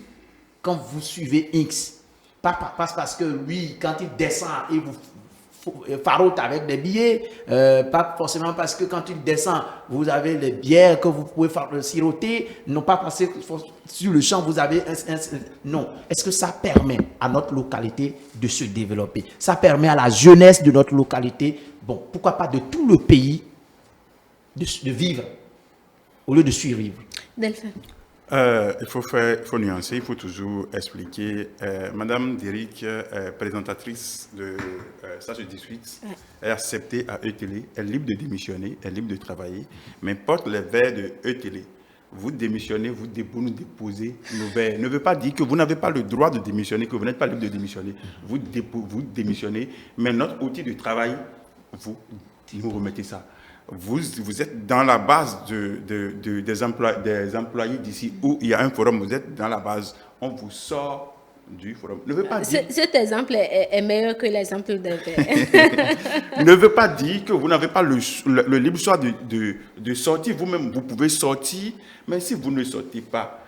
C: quand vous suivez X, pas parce que lui, quand il descend, il vous farote avec des billets, pas forcément parce que quand il descend, vous avez les bières que vous pouvez siroter, non pas parce que sur le champ vous avez non. Est-ce que ça permet à notre localité de se développer? Ça permet à la jeunesse de notre localité, bon, pourquoi pas de tout le pays, de vivre au lieu de survivre.
A: Delphin.
B: Il faut nuancer, il faut toujours expliquer. Madame Déric, présentatrice de Sage 18, est acceptée à E-Télé, elle est libre de démissionner, elle est libre de travailler, mais porte les verres de E-Télé. Vous démissionnez, vous nous déposez nos verres. Ne veut pas dire que vous n'avez pas le droit de démissionner, que vous n'êtes pas libre de démissionner. Vous démissionnez, mais notre outil de travail, vous nous remettez ça. Vous êtes dans la base des employés d'ici où il y a un forum, vous êtes dans la base, on vous sort du forum. Ne veut pas dire...
A: Cet exemple est meilleur que l'exemple de verre.
B: Ne veut pas dire que vous n'avez pas le libre choix de sortir. Vous-même, vous pouvez sortir, mais si vous ne sortez pas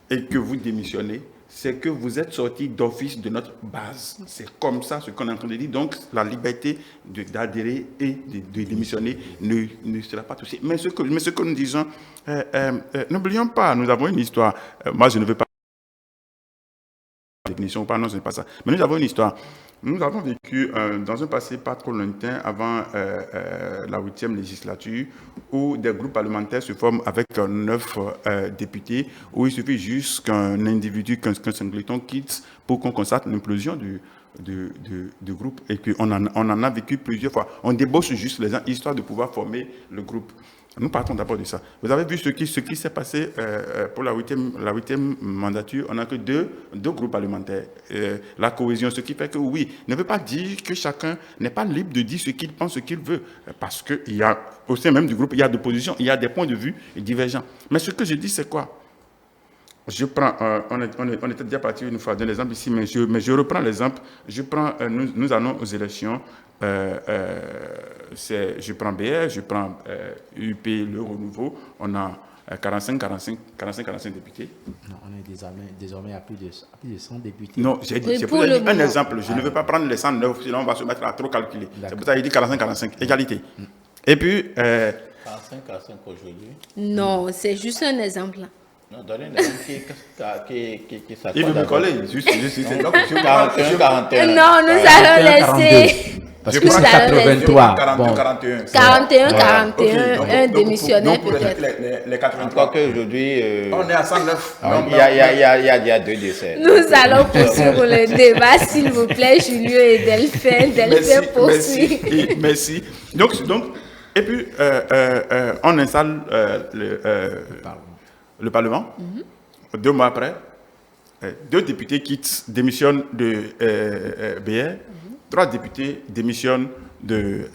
B: et que vous démissionnez, c'est que vous êtes sorti d'office de notre base. C'est comme ça ce qu'on est en train de dire. Donc, la liberté d'adhérer et de démissionner ne sera pas touchée. Mais ce que nous disons, n'oublions pas, nous avons une histoire. Moi, je ne veux pas définition ou pas, non, ce n'est pas ça. Mais nous avons une histoire. Nous avons vécu dans un passé pas trop lointain, avant la 8e législature, où des groupes parlementaires se forment avec 9 députés, où il suffit juste qu'un individu, qu'un singleton quitte pour qu'on constate l'implosion du groupe. Et qu'on en a vécu plusieurs fois. On débauche juste les gens, histoire de pouvoir former le groupe. Nous partons d'abord de ça. Vous avez vu ce qui s'est passé pour la 8e mandature. On n'a que deux groupes parlementaires. La cohésion, ce qui fait que oui, ne veut pas dire que chacun n'est pas libre de dire ce qu'il pense, ce qu'il veut. Parce qu'il y a, au sein même du groupe, il y a des positions, il y a des points de vue divergents. Mais ce que je dis, c'est quoi? Je prends, on était déjà parti une fois d'un exemple ici, mais je reprends l'exemple. Je prends, nous allons aux élections. Je prends BR, je prends UP, le Renouveau. On a 45 députés.
C: Non, on est désormais à plus de 100 députés.
B: Non, j'ai dit un exemple. Je ne veux pas prendre les 109, sinon on va se mettre à trop calculer. C'est pour ça qu'il dit 45, égalité. Et puis...
D: 45 aujourd'hui.
A: Non, c'est juste un exemple.
D: Non, donnez un exemple qui s'accorde.
B: Il veut me coller, juste. Donc,
D: 41.
A: Non, nous allons laisser...
C: Parce que c'est 83.
B: 41.
A: 41, un démissionnaire
B: pour
A: peut-être.
B: Les 83.
D: Encore qu'aujourd'hui...
B: On est à 109.
D: Il y a 2 décès.
A: Nous allons poursuivre le débat, s'il vous plaît, Julio et Delphine. Delphine poursuit.
B: Merci. Donc, et puis, on installe le Parlement. 2 mois après, 2 députés démissionnent de BR. 3 députés démissionnent de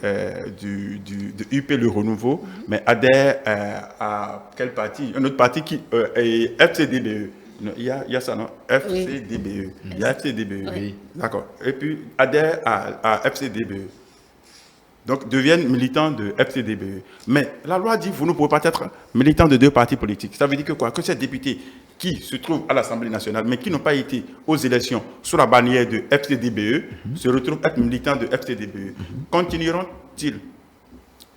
B: UP Le Renouveau, mais adhèrent à quel parti? Un autre parti qui est FCDBE. Il y a ça, non? FCDBE. Il y a FCDBE.
C: Oui.
B: D'accord. Et puis adhèrent à FCDBE. Donc, deviennent militants de FCDBE. Mais la loi dit, vous ne pouvez pas être militant de 2 partis politiques. Ça veut dire que quoi? Que ces députés qui se trouvent à l'Assemblée nationale, mais qui n'ont pas été aux élections sous la bannière de FCDBE, se retrouvent être militants de FCDBE. Continueront-ils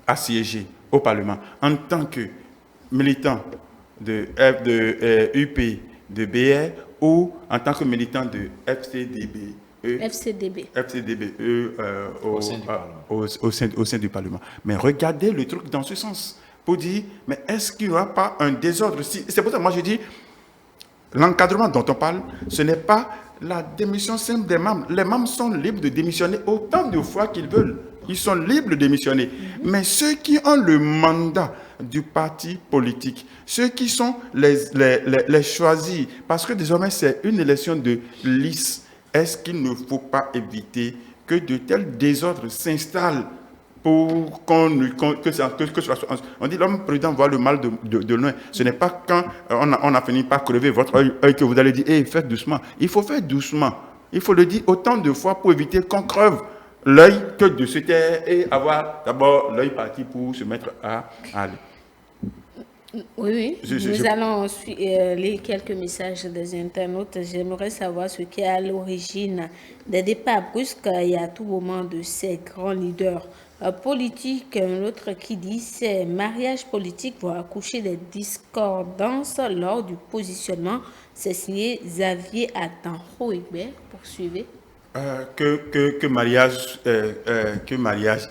B: à siéger au Parlement en tant que militants de UP, de BR, ou en tant que militants de FCDBE? FCDBE au sein du Parlement. Mais regardez le truc dans ce sens, pour dire, mais est-ce qu'il n'y aura pas un désordre? C'est pour ça que moi je dis, l'encadrement dont on parle, ce n'est pas la démission simple des membres. Les membres sont libres de démissionner autant de fois qu'ils veulent. Ils sont libres de démissionner. Mais ceux qui ont le mandat du parti politique, ceux qui sont les choisis, parce que désormais c'est une élection de liste, est-ce qu'il ne faut pas éviter que de tels désordres s'installent pour que on dit l'homme prudent voit le mal de loin. Ce n'est pas quand on a fini par crever votre œil que vous allez dire hey, faites doucement. Il faut faire doucement. Il faut le dire autant de fois pour éviter qu'on creve l'œil que de se taire et avoir d'abord l'œil parti pour se mettre à aller.
A: Oui, nous allons lire quelques messages des internautes. J'aimerais savoir ce qui est à l'origine des départs brusques et à tout moment de ces grands leaders politiques. Un autre qui dit ces mariages politiques vont accoucher des discordances lors du positionnement. C'est signé Xavier Attanro. Poursuivez.
B: Que mariage,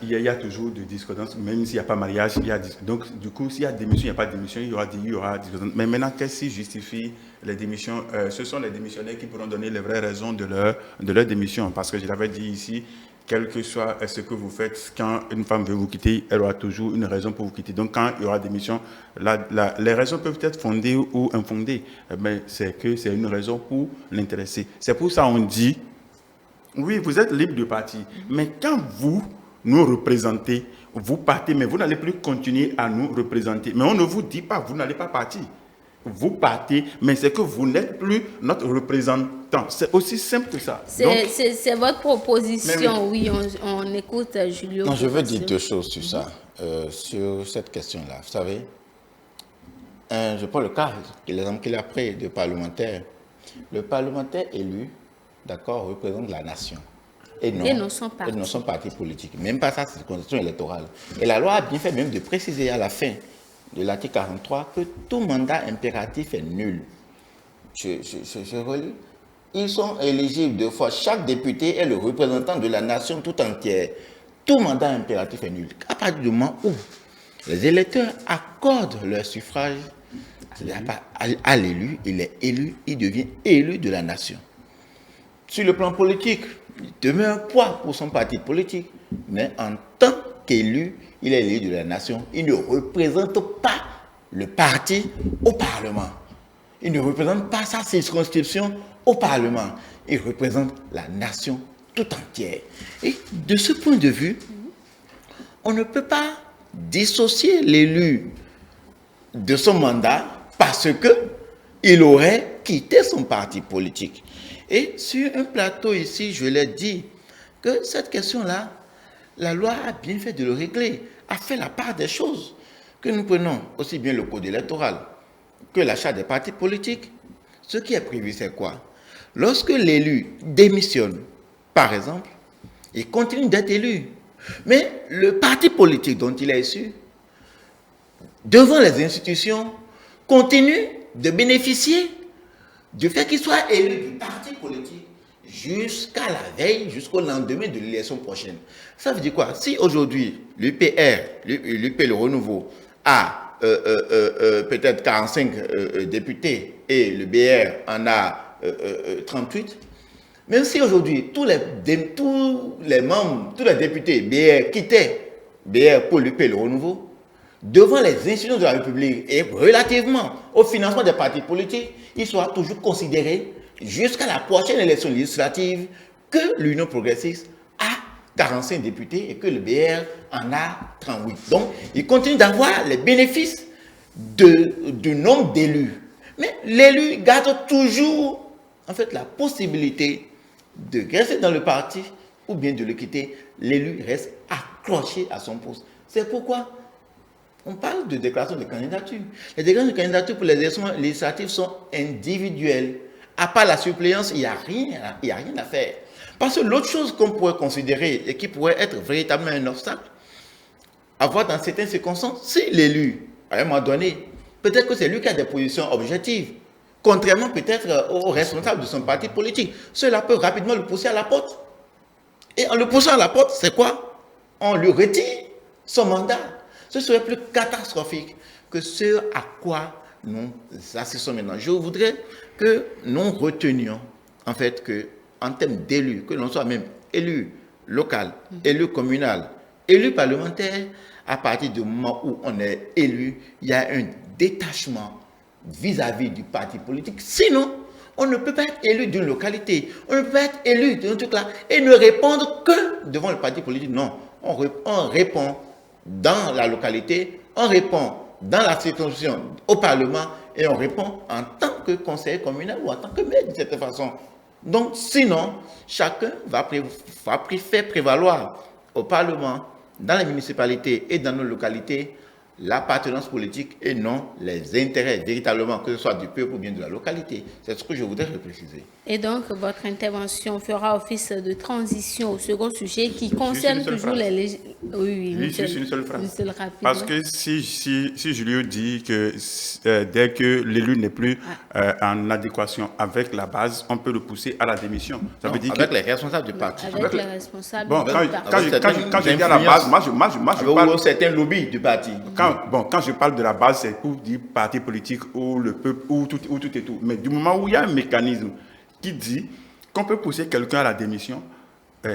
B: il y a toujours de discordance, même s'il n'y a pas mariage, il y a donc du coup, s'il y a démission, il n'y a pas de démission, il y aura discordance. Mais maintenant, qu'est-ce qui justifie les démissions? Ce sont les démissionnaires qui pourront donner les vraies raisons de leur démission, parce que je l'avais dit ici, quel que soit ce que vous faites, quand une femme veut vous quitter, elle aura toujours une raison pour vous quitter. Donc, quand il y aura démission, les raisons peuvent être fondées ou infondées, mais c'est que c'est une raison pour l'intéresser. C'est pour ça qu'on dit, oui, vous êtes libre de partir, mais quand vous nous représentez, vous partez, mais vous n'allez plus continuer à nous représenter. Mais on ne vous dit pas, vous n'allez pas partir. Vous partez, mais c'est que vous n'êtes plus notre représentant. C'est aussi simple que ça.
A: C'est votre proposition, oui, on écoute Julio.
D: Non, je veux dire deux choses sur ça, sur cette question-là. Vous savez, je prends le cas, l'exemple qu'il a pris de parlementaire. Le parlementaire élu, d'accord, représente la nation. Et non son parti politique. Même pas ça, c'est la constitution électorale. Et la loi a bien fait même de préciser à la fin de l'article 43 que tout mandat impératif est nul. Je relis. Ils sont éligibles deux fois. Chaque député est le représentant de la nation tout entière. Tout mandat impératif est nul. À partir du moment où les électeurs accordent leur suffrage à l'élu, il est élu, il devient élu de la nation. Sur le plan politique, il demeure un poids pour son parti politique, mais en tant qu'élu, il est élu de la nation. Il ne représente pas le parti au Parlement. Il ne représente pas sa circonscription au Parlement. Il représente la nation tout entière. Et de ce point de vue, on ne peut pas dissocier l'élu de son mandat parce qu'il aurait quitté son parti politique. Et sur un plateau ici, je l'ai dit, que cette question-là, la loi a bien fait de le régler, a fait la part des choses. Que nous prenons aussi bien le code électoral que l'achat des partis politiques. Ce qui est prévu, c'est quoi? Lorsque l'élu démissionne, par exemple, il continue d'être élu. Mais le parti politique dont il est issu, devant les institutions, continue de bénéficier du fait qu'il soit élu du parti politique jusqu'à la veille, jusqu'au lendemain de l'élection prochaine. Ça veut dire quoi? Si aujourd'hui, l'UPR, le Renouveau, a peut-être 45 députés et le BR en a 38, même si aujourd'hui tous les membres, tous les députés BR quittaient BR pour l'UP, le Renouveau, devant les institutions de la République et relativement au financement des partis politiques, il sera toujours considéré jusqu'à la prochaine élection législative que l'Union progressiste a 45 députés et que le BR en a 38. Donc, il continue d'avoir les bénéfices du nombre d'élus. Mais l'élu garde toujours, en fait, la possibilité de rester dans le parti ou bien de le quitter. L'élu reste accroché à son poste. C'est pourquoi on parle de déclaration de candidature. Les déclarations de candidature pour les élections législatives sont individuelles. À part la suppléance, il n'y a rien à faire. Parce que l'autre chose qu'on pourrait considérer et qui pourrait être véritablement un obstacle, à voir dans certaines circonstances, si l'élu, à un moment donné, peut-être que c'est lui qui a des positions objectives, contrairement peut-être aux responsables de son parti politique, cela peut rapidement le pousser à la porte. Et en le poussant à la porte, c'est quoi? On lui retire son mandat. Ce serait plus catastrophique que ce à quoi nous assistons maintenant. Je voudrais que nous retenions, en fait, qu'en termes d'élus, que l'on soit même élu local, élu communal, élu parlementaire, à partir du moment où on est élu, il y a un détachement vis-à-vis du parti politique. Sinon, on ne peut pas être élu d'une localité, on ne peut pas être élu d'un truc là et ne répondre que devant le parti politique. Non, on répond dans la localité, on répond dans la circonscription au Parlement et on répond en tant que conseiller communal ou en tant que maire de cette façon. Donc sinon, chacun va faire prévaloir au Parlement, dans les municipalités et dans nos localités, l'appartenance politique et non les intérêts véritablement, que ce soit du peuple ou bien de la localité. C'est ce que je voudrais préciser.
A: Et donc, votre intervention fera office de transition au second sujet qui concerne toujours les...
B: Oui, juste une seule phrase. Parce que si Julio dit que dès que l'élu n'est plus en adéquation avec la base, on peut le pousser à la démission. Ça veut dire
D: avec les responsables du parti.
A: Avec les responsables
B: du parti. Quand je dis à la base, moi je
D: parle... certains lobbies du parti.
B: Quand je parle de la base, c'est pour dire parti politique ou le peuple, ou tout et tout. Mais du moment où il y a un mécanisme qui dit qu'on peut pousser quelqu'un à la démission,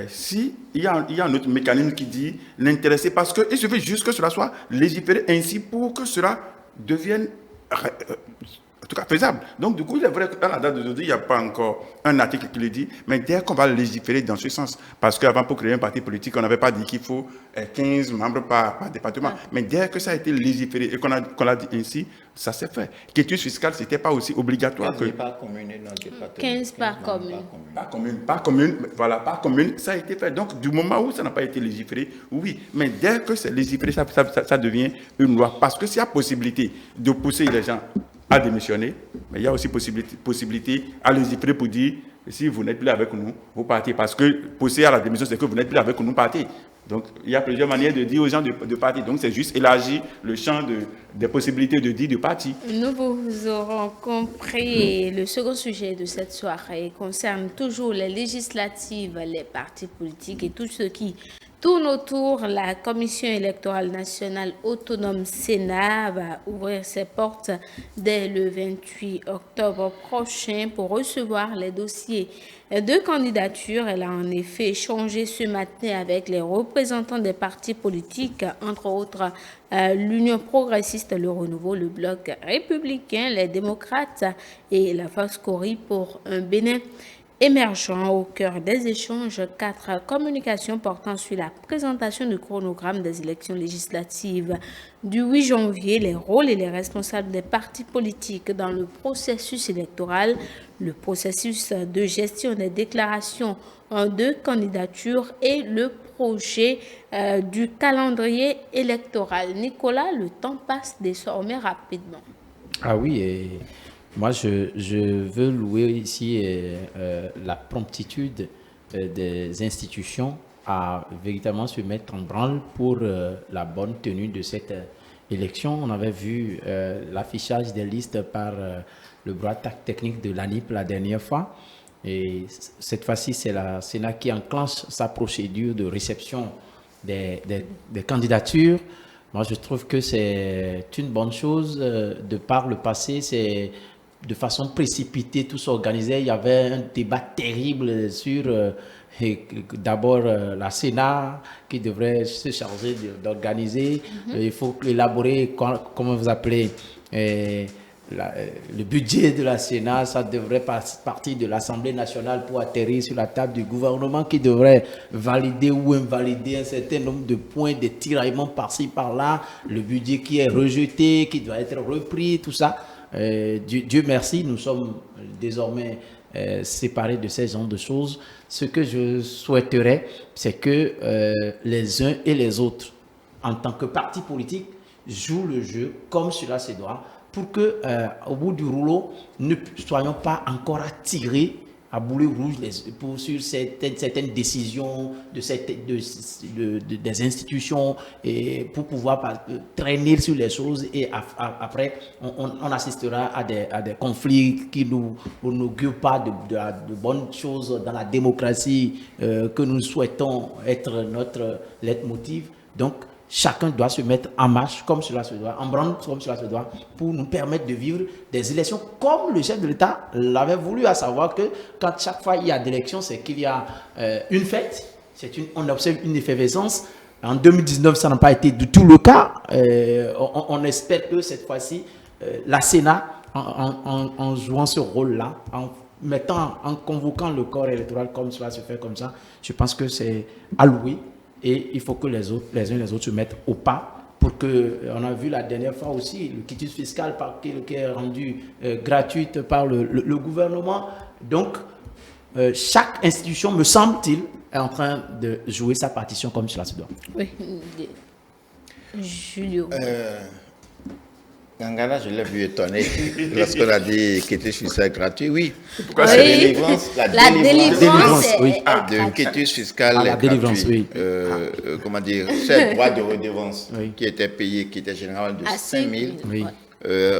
B: si il y a un autre mécanisme qui dit l'intéresser, parce qu'il suffit juste que cela soit légiféré ainsi pour que cela devienne en tout cas faisable. Donc du coup, il est vrai que dans la date d'aujourd'hui, il n'y a pas encore un article qui le dit, mais dès qu'on va légiférer dans ce sens, parce qu'avant, pour créer un parti politique, on n'avait pas dit qu'il faut 15 membres par département, mais dès que ça a été légiféré et qu'on l'a dit ainsi, ça s'est fait. Quitus fiscale, ce n'était pas aussi obligatoire que...
D: Par commune,
A: 15 par commune.
B: Par commune, voilà, par commune, ça a été fait. Donc, du moment où ça n'a pas été légiféré, oui. Mais dès que c'est légiféré, ça devient une loi. Parce que s'il y a possibilité de pousser les gens à démissionner, mais il y a aussi possibilité à légiférer pour dire, si vous n'êtes plus avec nous, vous partez. Parce que pousser à la démission, c'est que vous n'êtes plus avec nous, partez. Donc, il y a plusieurs manières de dire aux gens de partir. Donc, c'est juste élargir le champ des possibilités de dire de partir.
A: Nous vous aurons compris. Le second sujet de cette soirée concerne toujours les législatives, les partis politiques et tout ce qui tourne autour. La Commission électorale nationale autonome Sénat va ouvrir ses portes dès le 28 octobre prochain pour recevoir les dossiers de candidature. Elle a en effet échangé ce matin avec les représentants des partis politiques, entre autres l'Union progressiste, le Renouveau, le Bloc républicain, les démocrates et la FASCORI pour un Bénin émergent. Au cœur des échanges, 4 communications portant sur la présentation du chronogramme des élections législatives du 8 janvier, les rôles et les responsables des partis politiques dans le processus électoral, le processus de gestion des déclarations de candidature et le projet du calendrier électoral. Nicolas, le temps passe désormais rapidement.
C: Ah oui, et moi je veux louer ici la promptitude des institutions à véritablement se mettre en branle pour la bonne tenue de cette élection. On avait vu l'affichage des listes par le bureau technique de l'ANIP la dernière fois. Et cette fois-ci, c'est la Sénat qui enclenche sa procédure de réception des candidatures. Moi, je trouve que c'est une bonne chose. De par le passé, c'est de façon précipitée, tout s'organisait. Il y avait un débat terrible sur d'abord la Sénat qui devrait se charger d'organiser. Il faut élaborer, comment vous appelez, le budget de la Sénat. Ça devrait partir de l'Assemblée nationale pour atterrir sur la table du gouvernement qui devrait valider ou invalider un certain nombre de points, des tiraillements par-ci, par-là. Le budget qui est rejeté, qui doit être repris, tout ça. Dieu merci, nous sommes désormais séparés de ces genres de choses. Ce que je souhaiterais, c'est que les uns et les autres, en tant que parti politique, jouent le jeu comme cela se doit, pour que, au bout du rouleau, ne soyons pas encore attirés à boulet rouge sur certaines décisions des institutions, et pour pouvoir traîner sur les choses, et après on assistera à des conflits qui n'augurent pas de bonnes choses dans la démocratie que nous souhaitons être notre leitmotiv. Donc chacun doit se mettre en marche comme cela se doit, en branle comme cela se doit, pour nous permettre de vivre des élections comme le chef de l'État l'avait voulu, à savoir que quand chaque fois il y a d'élections, c'est qu'il y a une fête, on observe une effervescence. En 2019, ça n'a pas été du tout le cas. On espère que cette fois-ci, la Sénat, en jouant ce rôle-là, en convoquant le corps électoral comme cela se fait comme ça, je pense que c'est alloué. Et il faut que les uns et les autres se mettent au pas pour que, on a vu la dernière fois aussi, le quitus fiscal qui est rendu gratuite par le gouvernement. Donc, chaque institution, me semble-t-il, est en train de jouer sa partition comme cela se doit.
A: Oui. Julio.
D: Ngangala, je l'ai vu étonné lorsqu'on a dit quitus fiscal gratuit. Oui,
B: Pourquoi
A: Oui.
B: c'est
D: délivrance,
A: La délivrance
C: oui.
D: de quitus fiscal
C: Ah, la délivrance,
D: gratuit.
C: oui.
D: Comment dire, c'est droit de redevance
C: Oui.
D: qui était payé, qui était général de
A: à
D: 5 000.
C: Oui.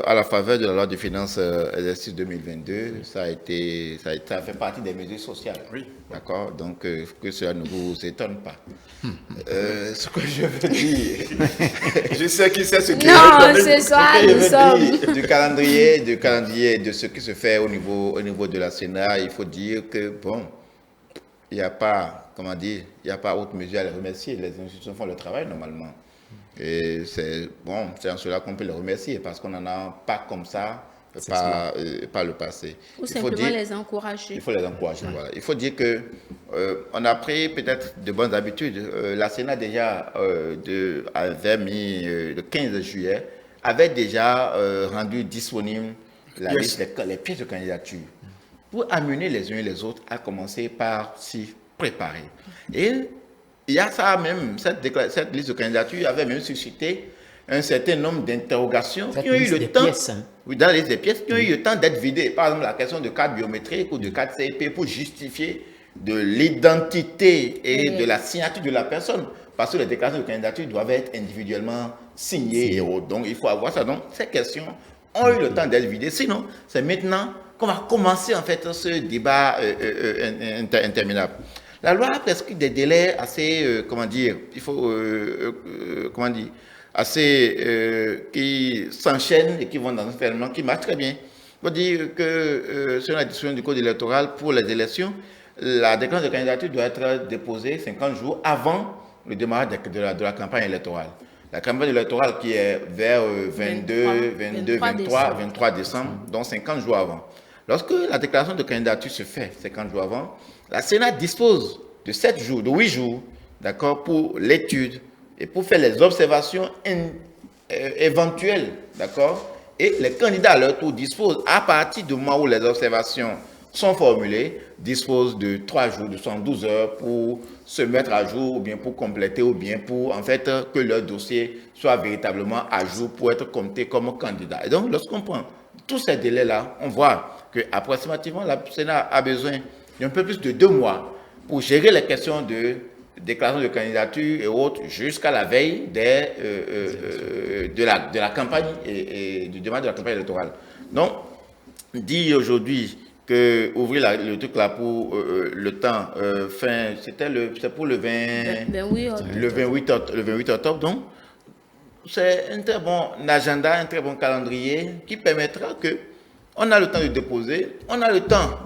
D: À la faveur de la loi de finances exercice 2022, ça a fait partie des mesures sociales.
B: Oui.
D: D'accord. Donc, que cela ne vous étonne pas. Ce que je veux dire,
B: Je sais qui c'est ce qui
A: Non, ce soir,
D: ce que je
A: nous
D: veux
A: sommes.
D: dire du calendrier de ce qui se fait au niveau de la Sénat, il faut dire que, bon, il n'y a pas, comment dire, il n'y a pas autre mesure à les remercier. Les institutions font le travail normalement. Et c'est bon, c'est en cela qu'on peut les remercier parce qu'on n'en a pas comme ça par le passé.
A: Ou
D: Il faut
A: simplement
D: dire-
A: les encourager.
D: il faut les encourager. Voilà. Il faut dire que on a pris peut-être de bonnes habitudes. La Sénat déjà avait mis le 15 juillet avait déjà rendu disponible la
B: Yes.
D: liste les pièces de candidature pour amener les uns et les autres à commencer par s'y préparer. Et il y a ça même, cette liste de candidature avait même suscité un certain nombre d'interrogations
C: Cette
D: qui ont eu
C: liste
D: le
C: des
D: temps,
C: pièces, hein.
D: oui, dans la liste des pièces, qui ont eu le temps d'être vidées. Par exemple, la question de carte biométrique ou de carte CIP pour justifier de l'identité et
A: Oui.
D: de la signature de la personne. Parce que les déclarations de candidature doivent être individuellement signées et autres. Donc, il faut avoir ça. Donc, ces questions ont eu le temps d'être vidées. Sinon, c'est maintenant qu'on va commencer en fait ce débat interminable. La loi a prescrit des délais assez, comment dire, il faut, comment dire, assez, qui s'enchaînent et qui vont dans un phénomène qui marche très bien. Il faut dire que selon la disposition du code électoral pour les élections, la déclaration de candidature doit être déposée 50 jours avant le démarrage de la campagne électorale. La campagne électorale qui est vers 23 décembre, donc 50 jours avant. Lorsque la déclaration de candidature se fait 50 jours avant, la Sénat dispose de 7 jours, de 8 jours, d'accord, pour l'étude et pour faire les observations éventuelles, d'accord. Et les candidats à leur tour disposent, à partir du moment où les observations sont formulées, disposent de 3 jours, de 72 heures pour se mettre à jour, ou bien pour compléter, ou bien pour, en fait, que leur dossier soit véritablement à jour pour être compté comme candidat. Et donc, lorsqu'on prend tous ces délais-là, on voit qu'approximativement, la Sénat a besoin d'un peu plus de 2 mois pour gérer les questions de déclaration de candidature et autres jusqu'à la veille de la campagne et du démarrage de la campagne électorale. Donc, dit aujourd'hui que ouvrir le truc là pour le temps fin, c'est pour le 28 octobre, donc c'est un très bon agenda, un très bon calendrier qui permettra que on a le temps de déposer, on a le temps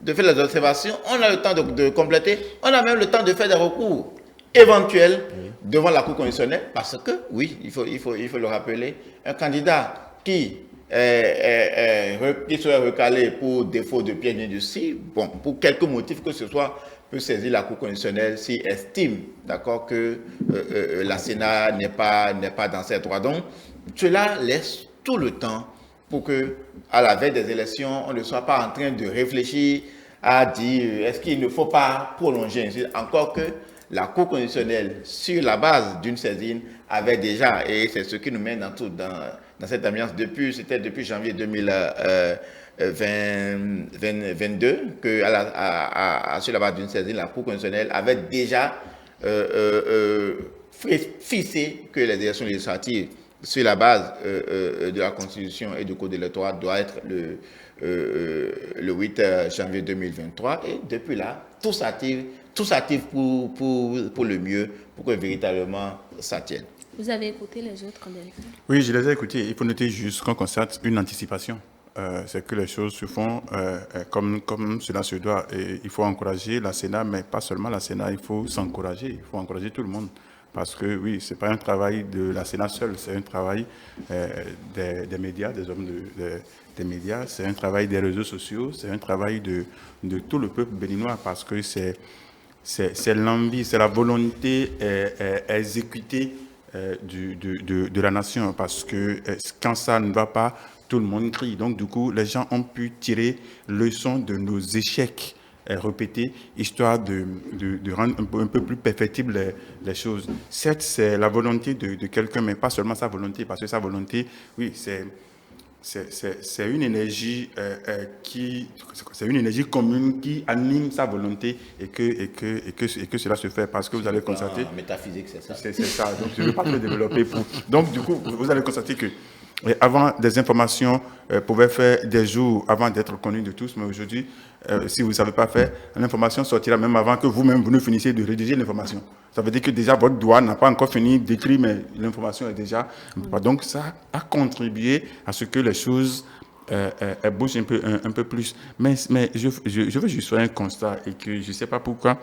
D: de faire les observations, on a le temps de compléter, on a même le temps de faire des recours éventuels devant la Cour constitutionnelle, parce que, oui, il faut le rappeler, un candidat qui serait recalé pour défaut de pièce d'industrie, bon, pour quelque motif que ce soit, peut saisir la Cour constitutionnelle s'il estime, d'accord, que la Sénat n'est pas dans ses droits. Donc, cela laisse tout le temps pour que, à la veille des élections, on ne soit pas en train de réfléchir à dire est-ce qu'il ne faut pas prolonger. Encore que la Cour constitutionnelle, sur la base d'une saisine, avait déjà, et c'est ce qui nous mène dans cette ambiance c'était depuis janvier 2022, que sur la base d'une saisine, la Cour constitutionnelle avait déjà fixé que les élections législatives sur la base de la Constitution et du Code électoral doit être le 8 janvier 2023. Et depuis là, tout s'active pour le mieux, pour que véritablement ça tienne.
A: Vous avez écouté les autres Delphine?
B: Oui, je les ai écoutés. Il faut noter juste qu'on constate une anticipation. C'est que les choses se font comme cela se doit. Et il faut encourager la Sénat, mais pas seulement la Sénat, il faut s'encourager. Il faut encourager tout le monde. Parce que oui, ce n'est pas un travail de la Sénat seule, c'est un travail des médias, des hommes des médias, c'est un travail des réseaux sociaux, c'est un travail de tout le peuple béninois, parce que c'est l'envie, c'est la volonté exécutée de la nation, parce que quand ça ne va pas, tout le monde crie. Donc du coup, les gens ont pu tirer leçon de nos échecs répétée, histoire de rendre un peu plus perfectible les choses. Certes, c'est la volonté de quelqu'un, mais pas seulement sa volonté, parce que sa volonté, oui, c'est une énergie c'est une énergie commune qui anime sa volonté et que cela se fait, parce que vous allez constater.
D: En métaphysique, c'est ça.
B: C'est ça. Donc, je ne vais pas le développer. Donc, du coup, vous allez constater que avant, des informations pouvaient faire des jours avant d'être connues de tous, mais aujourd'hui, si vous ne savez pas faire, l'information sortira même avant que vous-même vous ne finissiez de rédiger l'information. Ça veut dire que déjà votre doigt n'a pas encore fini d'écrire, mais l'information est déjà. Donc, ça a contribué à ce que les choses bougent un peu plus. Mais je veux juste faire un constat et que je ne sais pas pourquoi.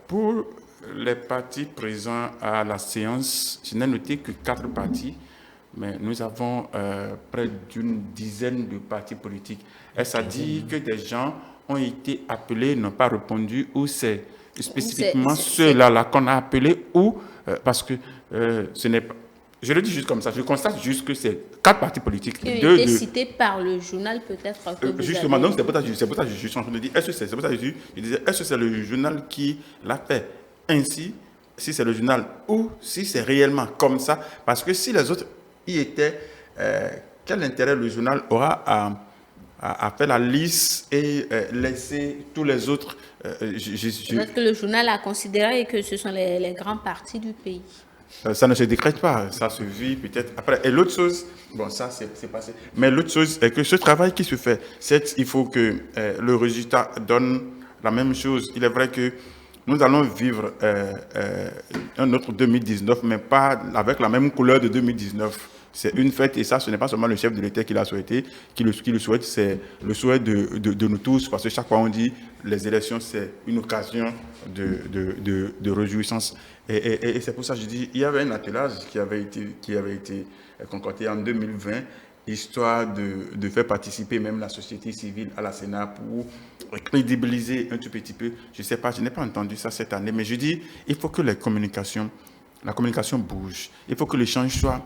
B: Pour les partis présents à la séance, je n'ai noté que 4 partis. Mais nous avons près d'une dizaine de partis politiques. Est-ce à dire que des gens ont été appelés, n'ont pas répondu, ou c'est spécifiquement ceux-là qu'on a appelés, ou parce que ce n'est pas... Je le dis juste comme ça, je constate juste que c'est 4 partis politiques.
A: Qui ont été cités par le journal, peut-être.
B: Justement, donc c'est pour ça que je suis en train de dire, c'est pour ça que je disais, est-ce que c'est le journal qui l'a fait ainsi, si c'est le journal, ou si c'est réellement comme ça, parce que si les autres y était, quel intérêt le journal aura à faire la liste et laisser tous les autres
A: Peut-être que le journal a considéré que ce sont les grands partis du pays.
B: Ça ne se décrète pas, ça se vit peut-être après. Et l'autre chose, bon, ça c'est passé, mais l'autre chose est que ce travail qui se fait, c'est il faut que le résultat donne la même chose. Il est vrai que nous allons vivre un autre 2019, mais pas avec la même couleur de 2019. C'est une fête, et ça, ce n'est pas seulement le chef de l'État qui l'a souhaité, qui le souhaite, c'est le souhait de nous tous, parce que chaque fois on dit les élections, c'est une occasion de réjouissance. Et c'est pour ça que je dis, il y avait un attelage qui avait été concocté en 2020, histoire de faire participer même la société civile à la Sénat pour crédibiliser un tout petit peu. Je ne sais pas, je n'ai pas entendu ça cette année, mais je dis, il faut que la communication bouge. Il faut que l'échange soit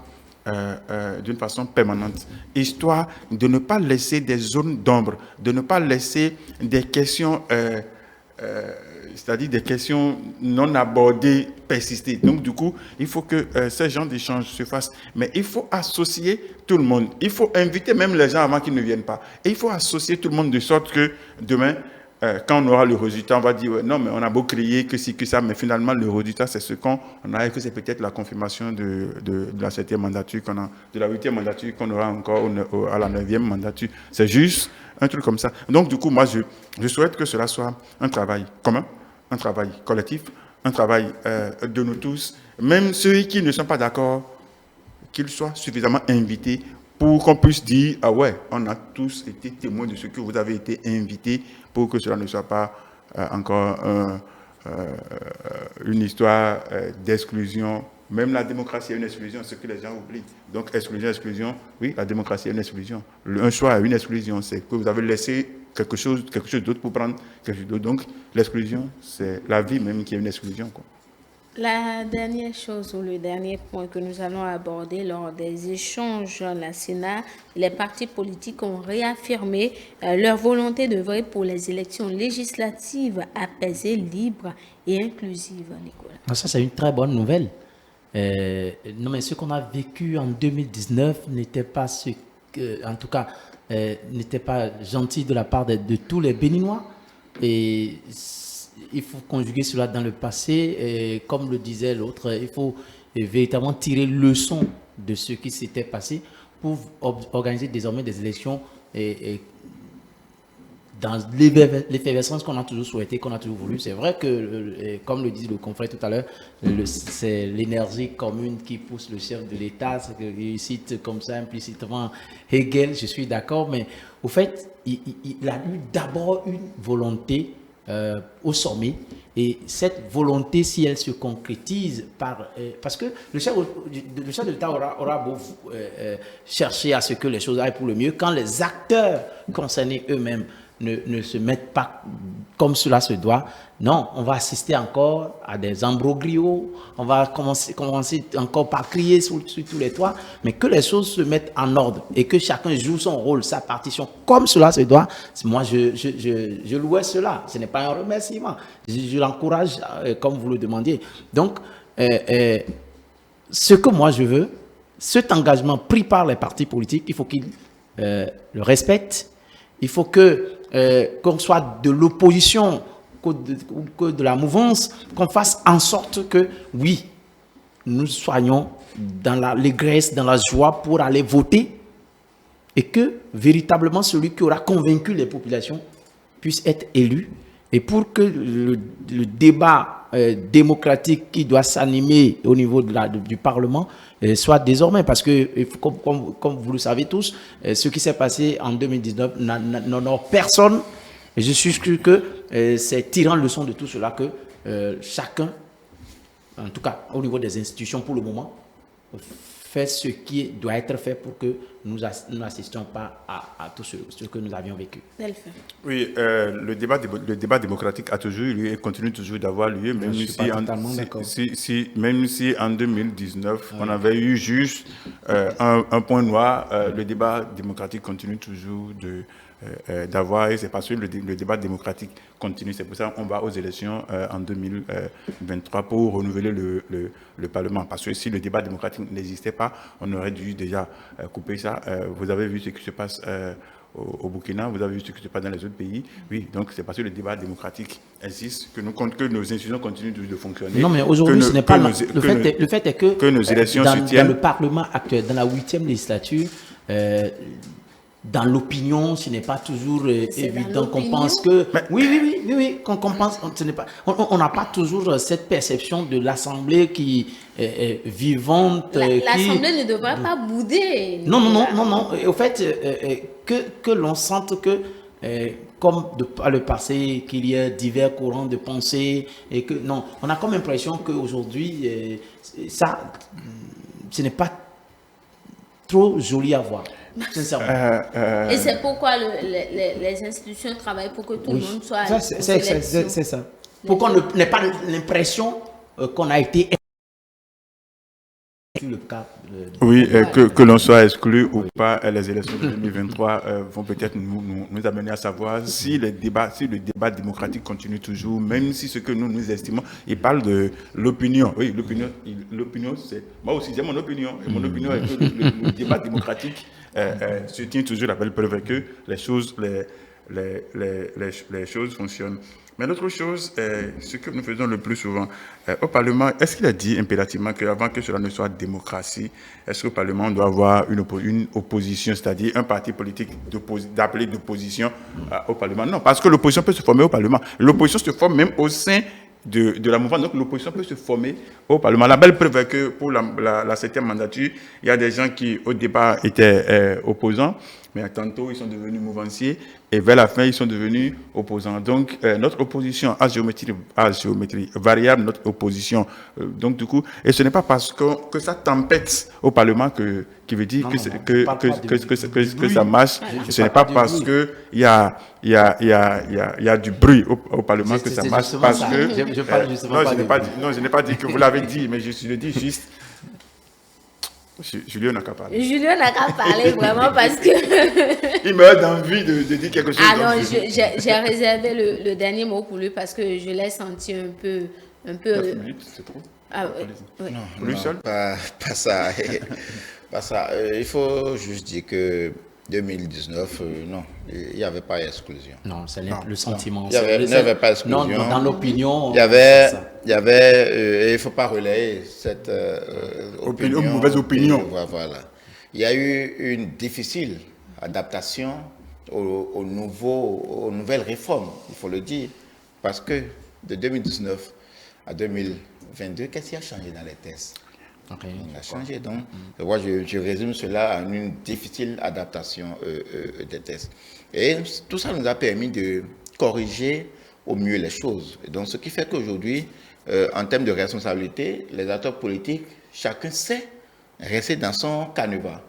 B: d'une façon permanente, histoire de ne pas laisser des zones d'ombre, de ne pas laisser des questions, c'est-à-dire des questions non abordées persister. Donc du coup, il faut que ces genres d'échanges se fassent, mais il faut associer tout le monde. Il faut inviter même les gens avant qu'ils ne viennent pas. Et il faut associer tout le monde de sorte que demain, quand on aura le résultat, on va dire ouais, non, mais on a beau crier que si, que ça, mais finalement, le résultat, c'est ce qu'on a, et que c'est peut-être la confirmation de la 7e mandature qu'on a, de la 8e mandature qu'on aura encore à la 9e mandature. C'est juste un truc comme ça. Donc, du coup, moi, je souhaite que cela soit un travail commun, un travail collectif, un travail de nous tous, même ceux qui ne sont pas d'accord, qu'ils soient suffisamment invités pour qu'on puisse dire, ah ouais, on a tous été témoins de ce que vous avez été invités, pour que cela ne soit pas encore une histoire d'exclusion. Même la démocratie est une exclusion, ce que les gens oublient. Donc, exclusion, oui, la démocratie est une exclusion. Un choix est une exclusion, c'est que vous avez laissé quelque chose d'autre pour prendre quelque chose d'autre. Donc, l'exclusion, c'est la vie même qui est une exclusion, quoi.
A: La dernière chose ou le dernier point que nous allons aborder lors des échanges à la Sénat, les partis politiques ont réaffirmé leur volonté d'œuvrer pour les élections législatives apaisées, libres et inclusives, Nicolas.
C: Ça, c'est une très bonne nouvelle. Non, mais ce qu'on a vécu en 2019 n'était pas ce que, en tout cas, n'était pas gentil de la part de tous les Béninois. Et il faut conjuguer cela dans le passé, et comme le disait l'autre, il faut véritablement tirer leçon de ce qui s'était passé pour organiser désormais des élections dans l'effervescence qu'on a toujours souhaité, qu'on a toujours voulu. C'est vrai que, comme le dit le confrère tout à l'heure, c'est l'énergie commune qui pousse le chef de l'État. Il cite comme ça implicitement Hegel, je suis d'accord, mais au fait, il a eu d'abord une volonté au sommet, et cette volonté, si elle se concrétise parce que le chef de l'État aura beau chercher à ce que les choses aillent pour le mieux, quand les acteurs concernés eux-mêmes ne se mettent pas comme cela se doit, non, on va assister encore à des imbroglios, on va commencer encore par crier sur tous les toits, mais que les choses se mettent en ordre et que chacun joue son rôle, sa partition, comme cela se doit. Moi, je louais cela. Ce n'est pas un remerciement. Je l'encourage comme vous le demandiez. Donc, ce que moi je veux, cet engagement pris par les partis politiques, il faut qu'ils le respectent. Il faut qu'on soit de l'opposition que de la mouvance, qu'on fasse en sorte que, oui, nous soyons dans l'allégresse, dans la joie pour aller voter et que véritablement celui qui aura convaincu les populations puisse être élu. Et pour que le débat démocratique qui doit s'animer au niveau du Parlement soit désormais, parce que comme vous le savez tous, ce qui s'est passé en 2019 n'honore personne. Et je suis sûr que c'est tirant leçon de tout cela que chacun, en tout cas au niveau des institutions pour le moment, fait ce qui doit être fait pour que nous n'assistions pas à tout ce que nous avions vécu.
B: Oui, le débat démocratique a toujours eu lieu et continue toujours d'avoir lieu, même si en 2019, on avait eu juste un point noir, le débat démocratique continue toujours d'avoir, et c'est parce que le débat démocratique continue. C'est pour ça qu'on va aux élections en 2023 pour renouveler le Parlement. Parce que si le débat démocratique n'existait pas, on aurait dû déjà couper ça. Vous avez vu ce qui se passe au Burkina, vous avez vu ce qui se passe dans les autres pays. Oui, donc c'est parce que le débat démocratique existe que nos institutions continuent de fonctionner.
C: Non, mais aujourd'hui, ce n'est pas le fait est que
B: nos élections se tiennent.
C: Dans le Parlement actuel, dans la 8e législature, dans l'opinion, ce n'est pas toujours évident qu'on pense que... Oui, qu'on pense... On n'a pas toujours cette perception de l'Assemblée qui est vivante.
A: L'Assemblée ne devrait pas bouder.
C: Non. Et au fait, que l'on sente que, comme par le passé, qu'il y a divers courants de pensée, et que non, on a comme l'impression qu'aujourd'hui, ça, ce n'est pas trop joli à voir.
A: Et c'est pourquoi les institutions travaillent pour que tout le monde soit...
C: C'est ça. Pour qu'on n'ait pas l'impression qu'on a été... Le cas
B: que l'on soit exclu ou pas, les élections de 2023 vont peut-être nous amener à savoir si le débat démocratique continue toujours, même si ce que nous estimons, il parle de l'opinion. Oui, l'opinion, c'est... Moi aussi, j'ai mon opinion. Et mon opinion est que le débat démocratique se tient toujours la belle preuve que les choses fonctionnent. Mais l'autre chose, ce que nous faisons le plus souvent au Parlement, est-ce qu'il a dit impérativement qu'avant que cela ne soit démocratie, est-ce qu'au Parlement on doit avoir une opposition, c'est-à-dire un parti politique d'appelé d'opposition au Parlement? Non, parce que l'opposition peut se former au Parlement. L'opposition se forme même au sein de la mouvance, donc l'opposition peut se former au Parlement. La belle preuve est que pour la 7e mandature, il y a des gens qui au départ étaient opposants, mais tantôt ils sont devenus mouvanciers et vers la fin ils sont devenus opposants. Donc notre opposition à géométrie variable, notre opposition, donc du coup, et ce n'est pas parce que ça tempête au Parlement qui veut dire que ça marche. Ce n'est pas parce que il y a du bruit au Parlement que ça marche, parce que je n'ai pas dit que vous l'avez dit, mais je le dis juste. Julien n'a qu'à parler.
A: Julien n'a qu'à parler vraiment parce que...
B: Il me donne envie de dire quelque chose.
A: Ah non, j'ai réservé le dernier mot pour lui parce que je l'ai senti un peu...
B: 9 minutes, c'est trop.
A: Ah oui.
B: Non, lui seul
D: pas ça. Pas ça. Il faut juste dire que 2019, non, il n'y avait pas exclusion.
C: Non, c'est le sentiment.
D: Il n'y avait pas exclusion.
C: Non, dans l'opinion.
D: Il y avait il ne faut pas relayer cette
B: mauvaise opinion.
D: Voilà. Il y a eu une difficile adaptation aux nouvelles réformes, il faut le dire. Parce que de 2019 à 2022, qu'est-ce qui a changé dans les tests? On a changé, donc moi je résume cela en une difficile adaptation des tests. Et tout ça nous a permis de corriger au mieux les choses. Et donc ce qui fait qu'aujourd'hui, en termes de responsabilité, les acteurs politiques, chacun sait rester dans son canevas.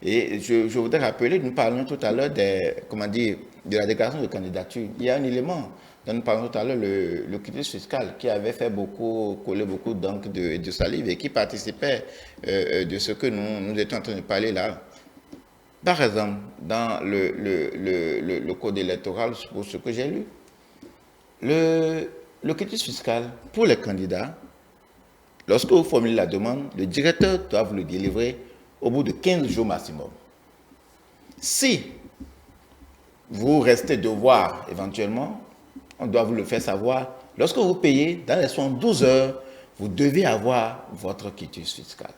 D: Et je voudrais rappeler, nous parlons tout à l'heure de la déclaration de candidature. Il y a un élément dont nous parlons tout à l'heure, le quitus fiscal, qui avait fait coller beaucoup d'encre de salive et qui participait de ce que nous étions en train de parler là. Par exemple, dans le code électoral, pour ce que j'ai lu, le quitus fiscal pour les candidats, lorsque vous formulez la demande, le directeur doit vous le délivrer au bout de 15 jours maximum. Si vous restez devoir éventuellement, on doit vous le faire savoir. Lorsque vous payez, dans les 72 heures, vous devez avoir votre quitus fiscal.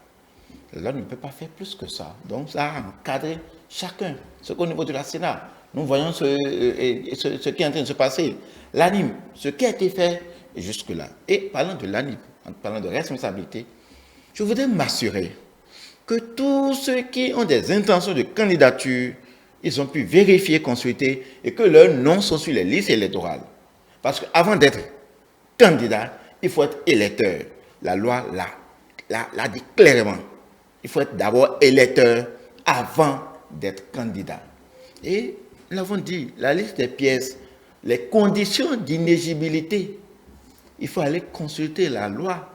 D: Là, on ne peut pas faire plus que ça. Donc, ça a encadré chacun. Ce qu'au niveau de la Sénat, nous voyons ce qui est en train de se passer. L'ANIM, ce qui a été fait jusque-là. Et parlant de l'ANIM, en parlant de responsabilité, je voudrais m'assurer que tous ceux qui ont des intentions de candidature, ils ont pu vérifier, consulter et que leurs noms sont sur les listes électorales. Parce qu'avant d'être candidat, il faut être électeur. La loi l'a dit clairement. Il faut être d'abord électeur avant d'être candidat. Et nous l'avons dit, la liste des pièces, les conditions d'inéligibilité, il faut aller consulter la loi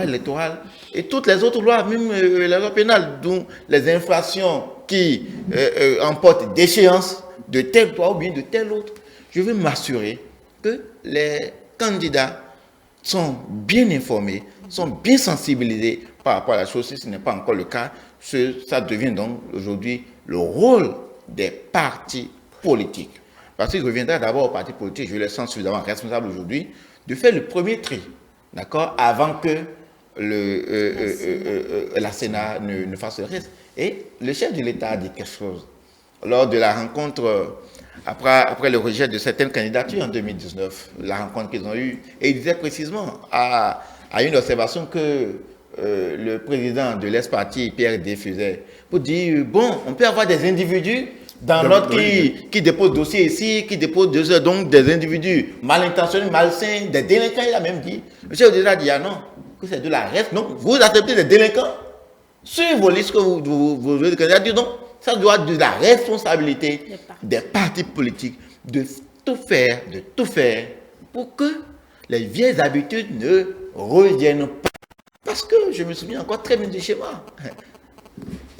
D: électorale et toutes les autres lois, même la loi pénale, dont les infractions qui emportent d'échéance de tel droit ou bien de tel autre. Je veux m'assurer que les candidats sont bien informés, sont bien sensibilisés par rapport à la chose. Si ce n'est pas encore le cas, ça devient donc aujourd'hui le rôle des partis politiques. Parce qu'il reviendra d'abord aux partis politiques, je les sens suffisamment responsables aujourd'hui, de faire le premier tri, d'accord, avant que la Sénat ne fasse le reste. Et le chef de l'État a dit quelque chose lors de la rencontre, après le rejet de certaines candidatures en 2019, la rencontre qu'ils ont eue, et il disait précisément à une observation que le président de l'Est-Parti, Pierre D. faisait, pour dire, bon, on peut avoir des individus dans l'autre qui déposent dossier ici, qui déposent donc des individus mal intentionnés, malsains, des délinquants, il a même dit. Le chef de l'État a dit, ah non, que c'est de la reste, non, vous acceptez des délinquants sur vos listes que vous avez dit, non, ça doit être de la responsabilité des partis politiques de tout faire pour que les vieilles habitudes ne reviennent pas. Parce que je me souviens encore très bien du schéma.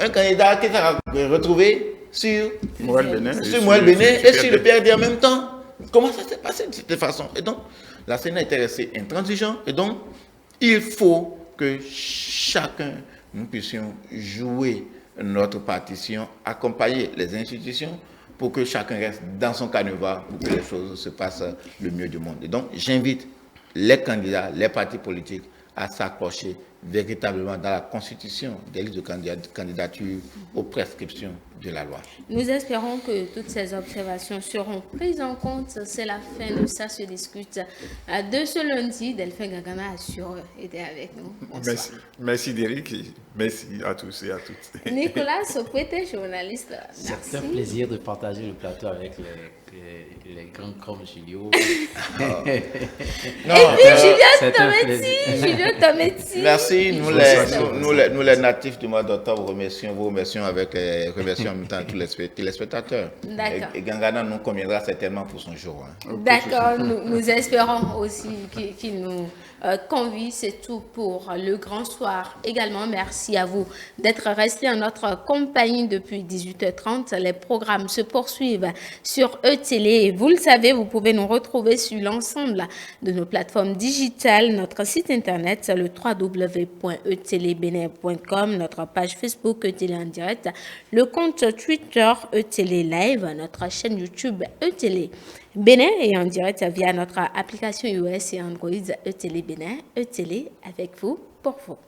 D: Un candidat qui s'est retrouvé sur Moël Bénin et sur le PRD en même temps. Comment ça s'est passé de cette façon? Et donc, la Sénat était restée intransigeante. Et donc, il faut que chacun, nous puissions jouer notre partition, accompagner les institutions pour que chacun reste dans son canevas, pour que les choses se passent le mieux du monde. Et donc, j'invite les candidats, les partis politiques à s'accrocher véritablement dans la constitution des listes de candidature aux prescriptions de la loi.
A: Nous espérons que toutes ces observations seront prises en compte. C'est la fin de Ça se discute de ce lundi. Delphin Gagana a été avec nous. Bonsoir.
B: Merci Derrick. Merci à tous et à toutes.
A: Nicolas Sopouete, journaliste. Merci.
C: C'est un plaisir de partager le plateau avec les grands comme Julio.
A: Et puis Julio Tometti.
D: Merci. Nous les natifs du mois d'octobre, vous remercions avec en même temps tous les téléspectateurs.
A: D'accord.
D: Et Gangana nous conviendra certainement pour son jour. Hein.
A: D'accord, nous espérons aussi qu'il nous convie. C'est tout pour le grand soir. Également, merci à vous d'être restés en notre compagnie depuis 18h30. Les programmes se poursuivent sur E-Télé. Vous le savez, vous pouvez nous retrouver sur l'ensemble de nos plateformes digitales, notre site internet, le www.etelebenin.com, notre page Facebook E-Télé en direct, le compte Twitter E-Télé Live, notre chaîne YouTube E-Télé Bénin et en direct via notre application iOS et Android E-Télé Bénin, E-Télé avec vous, pour vous.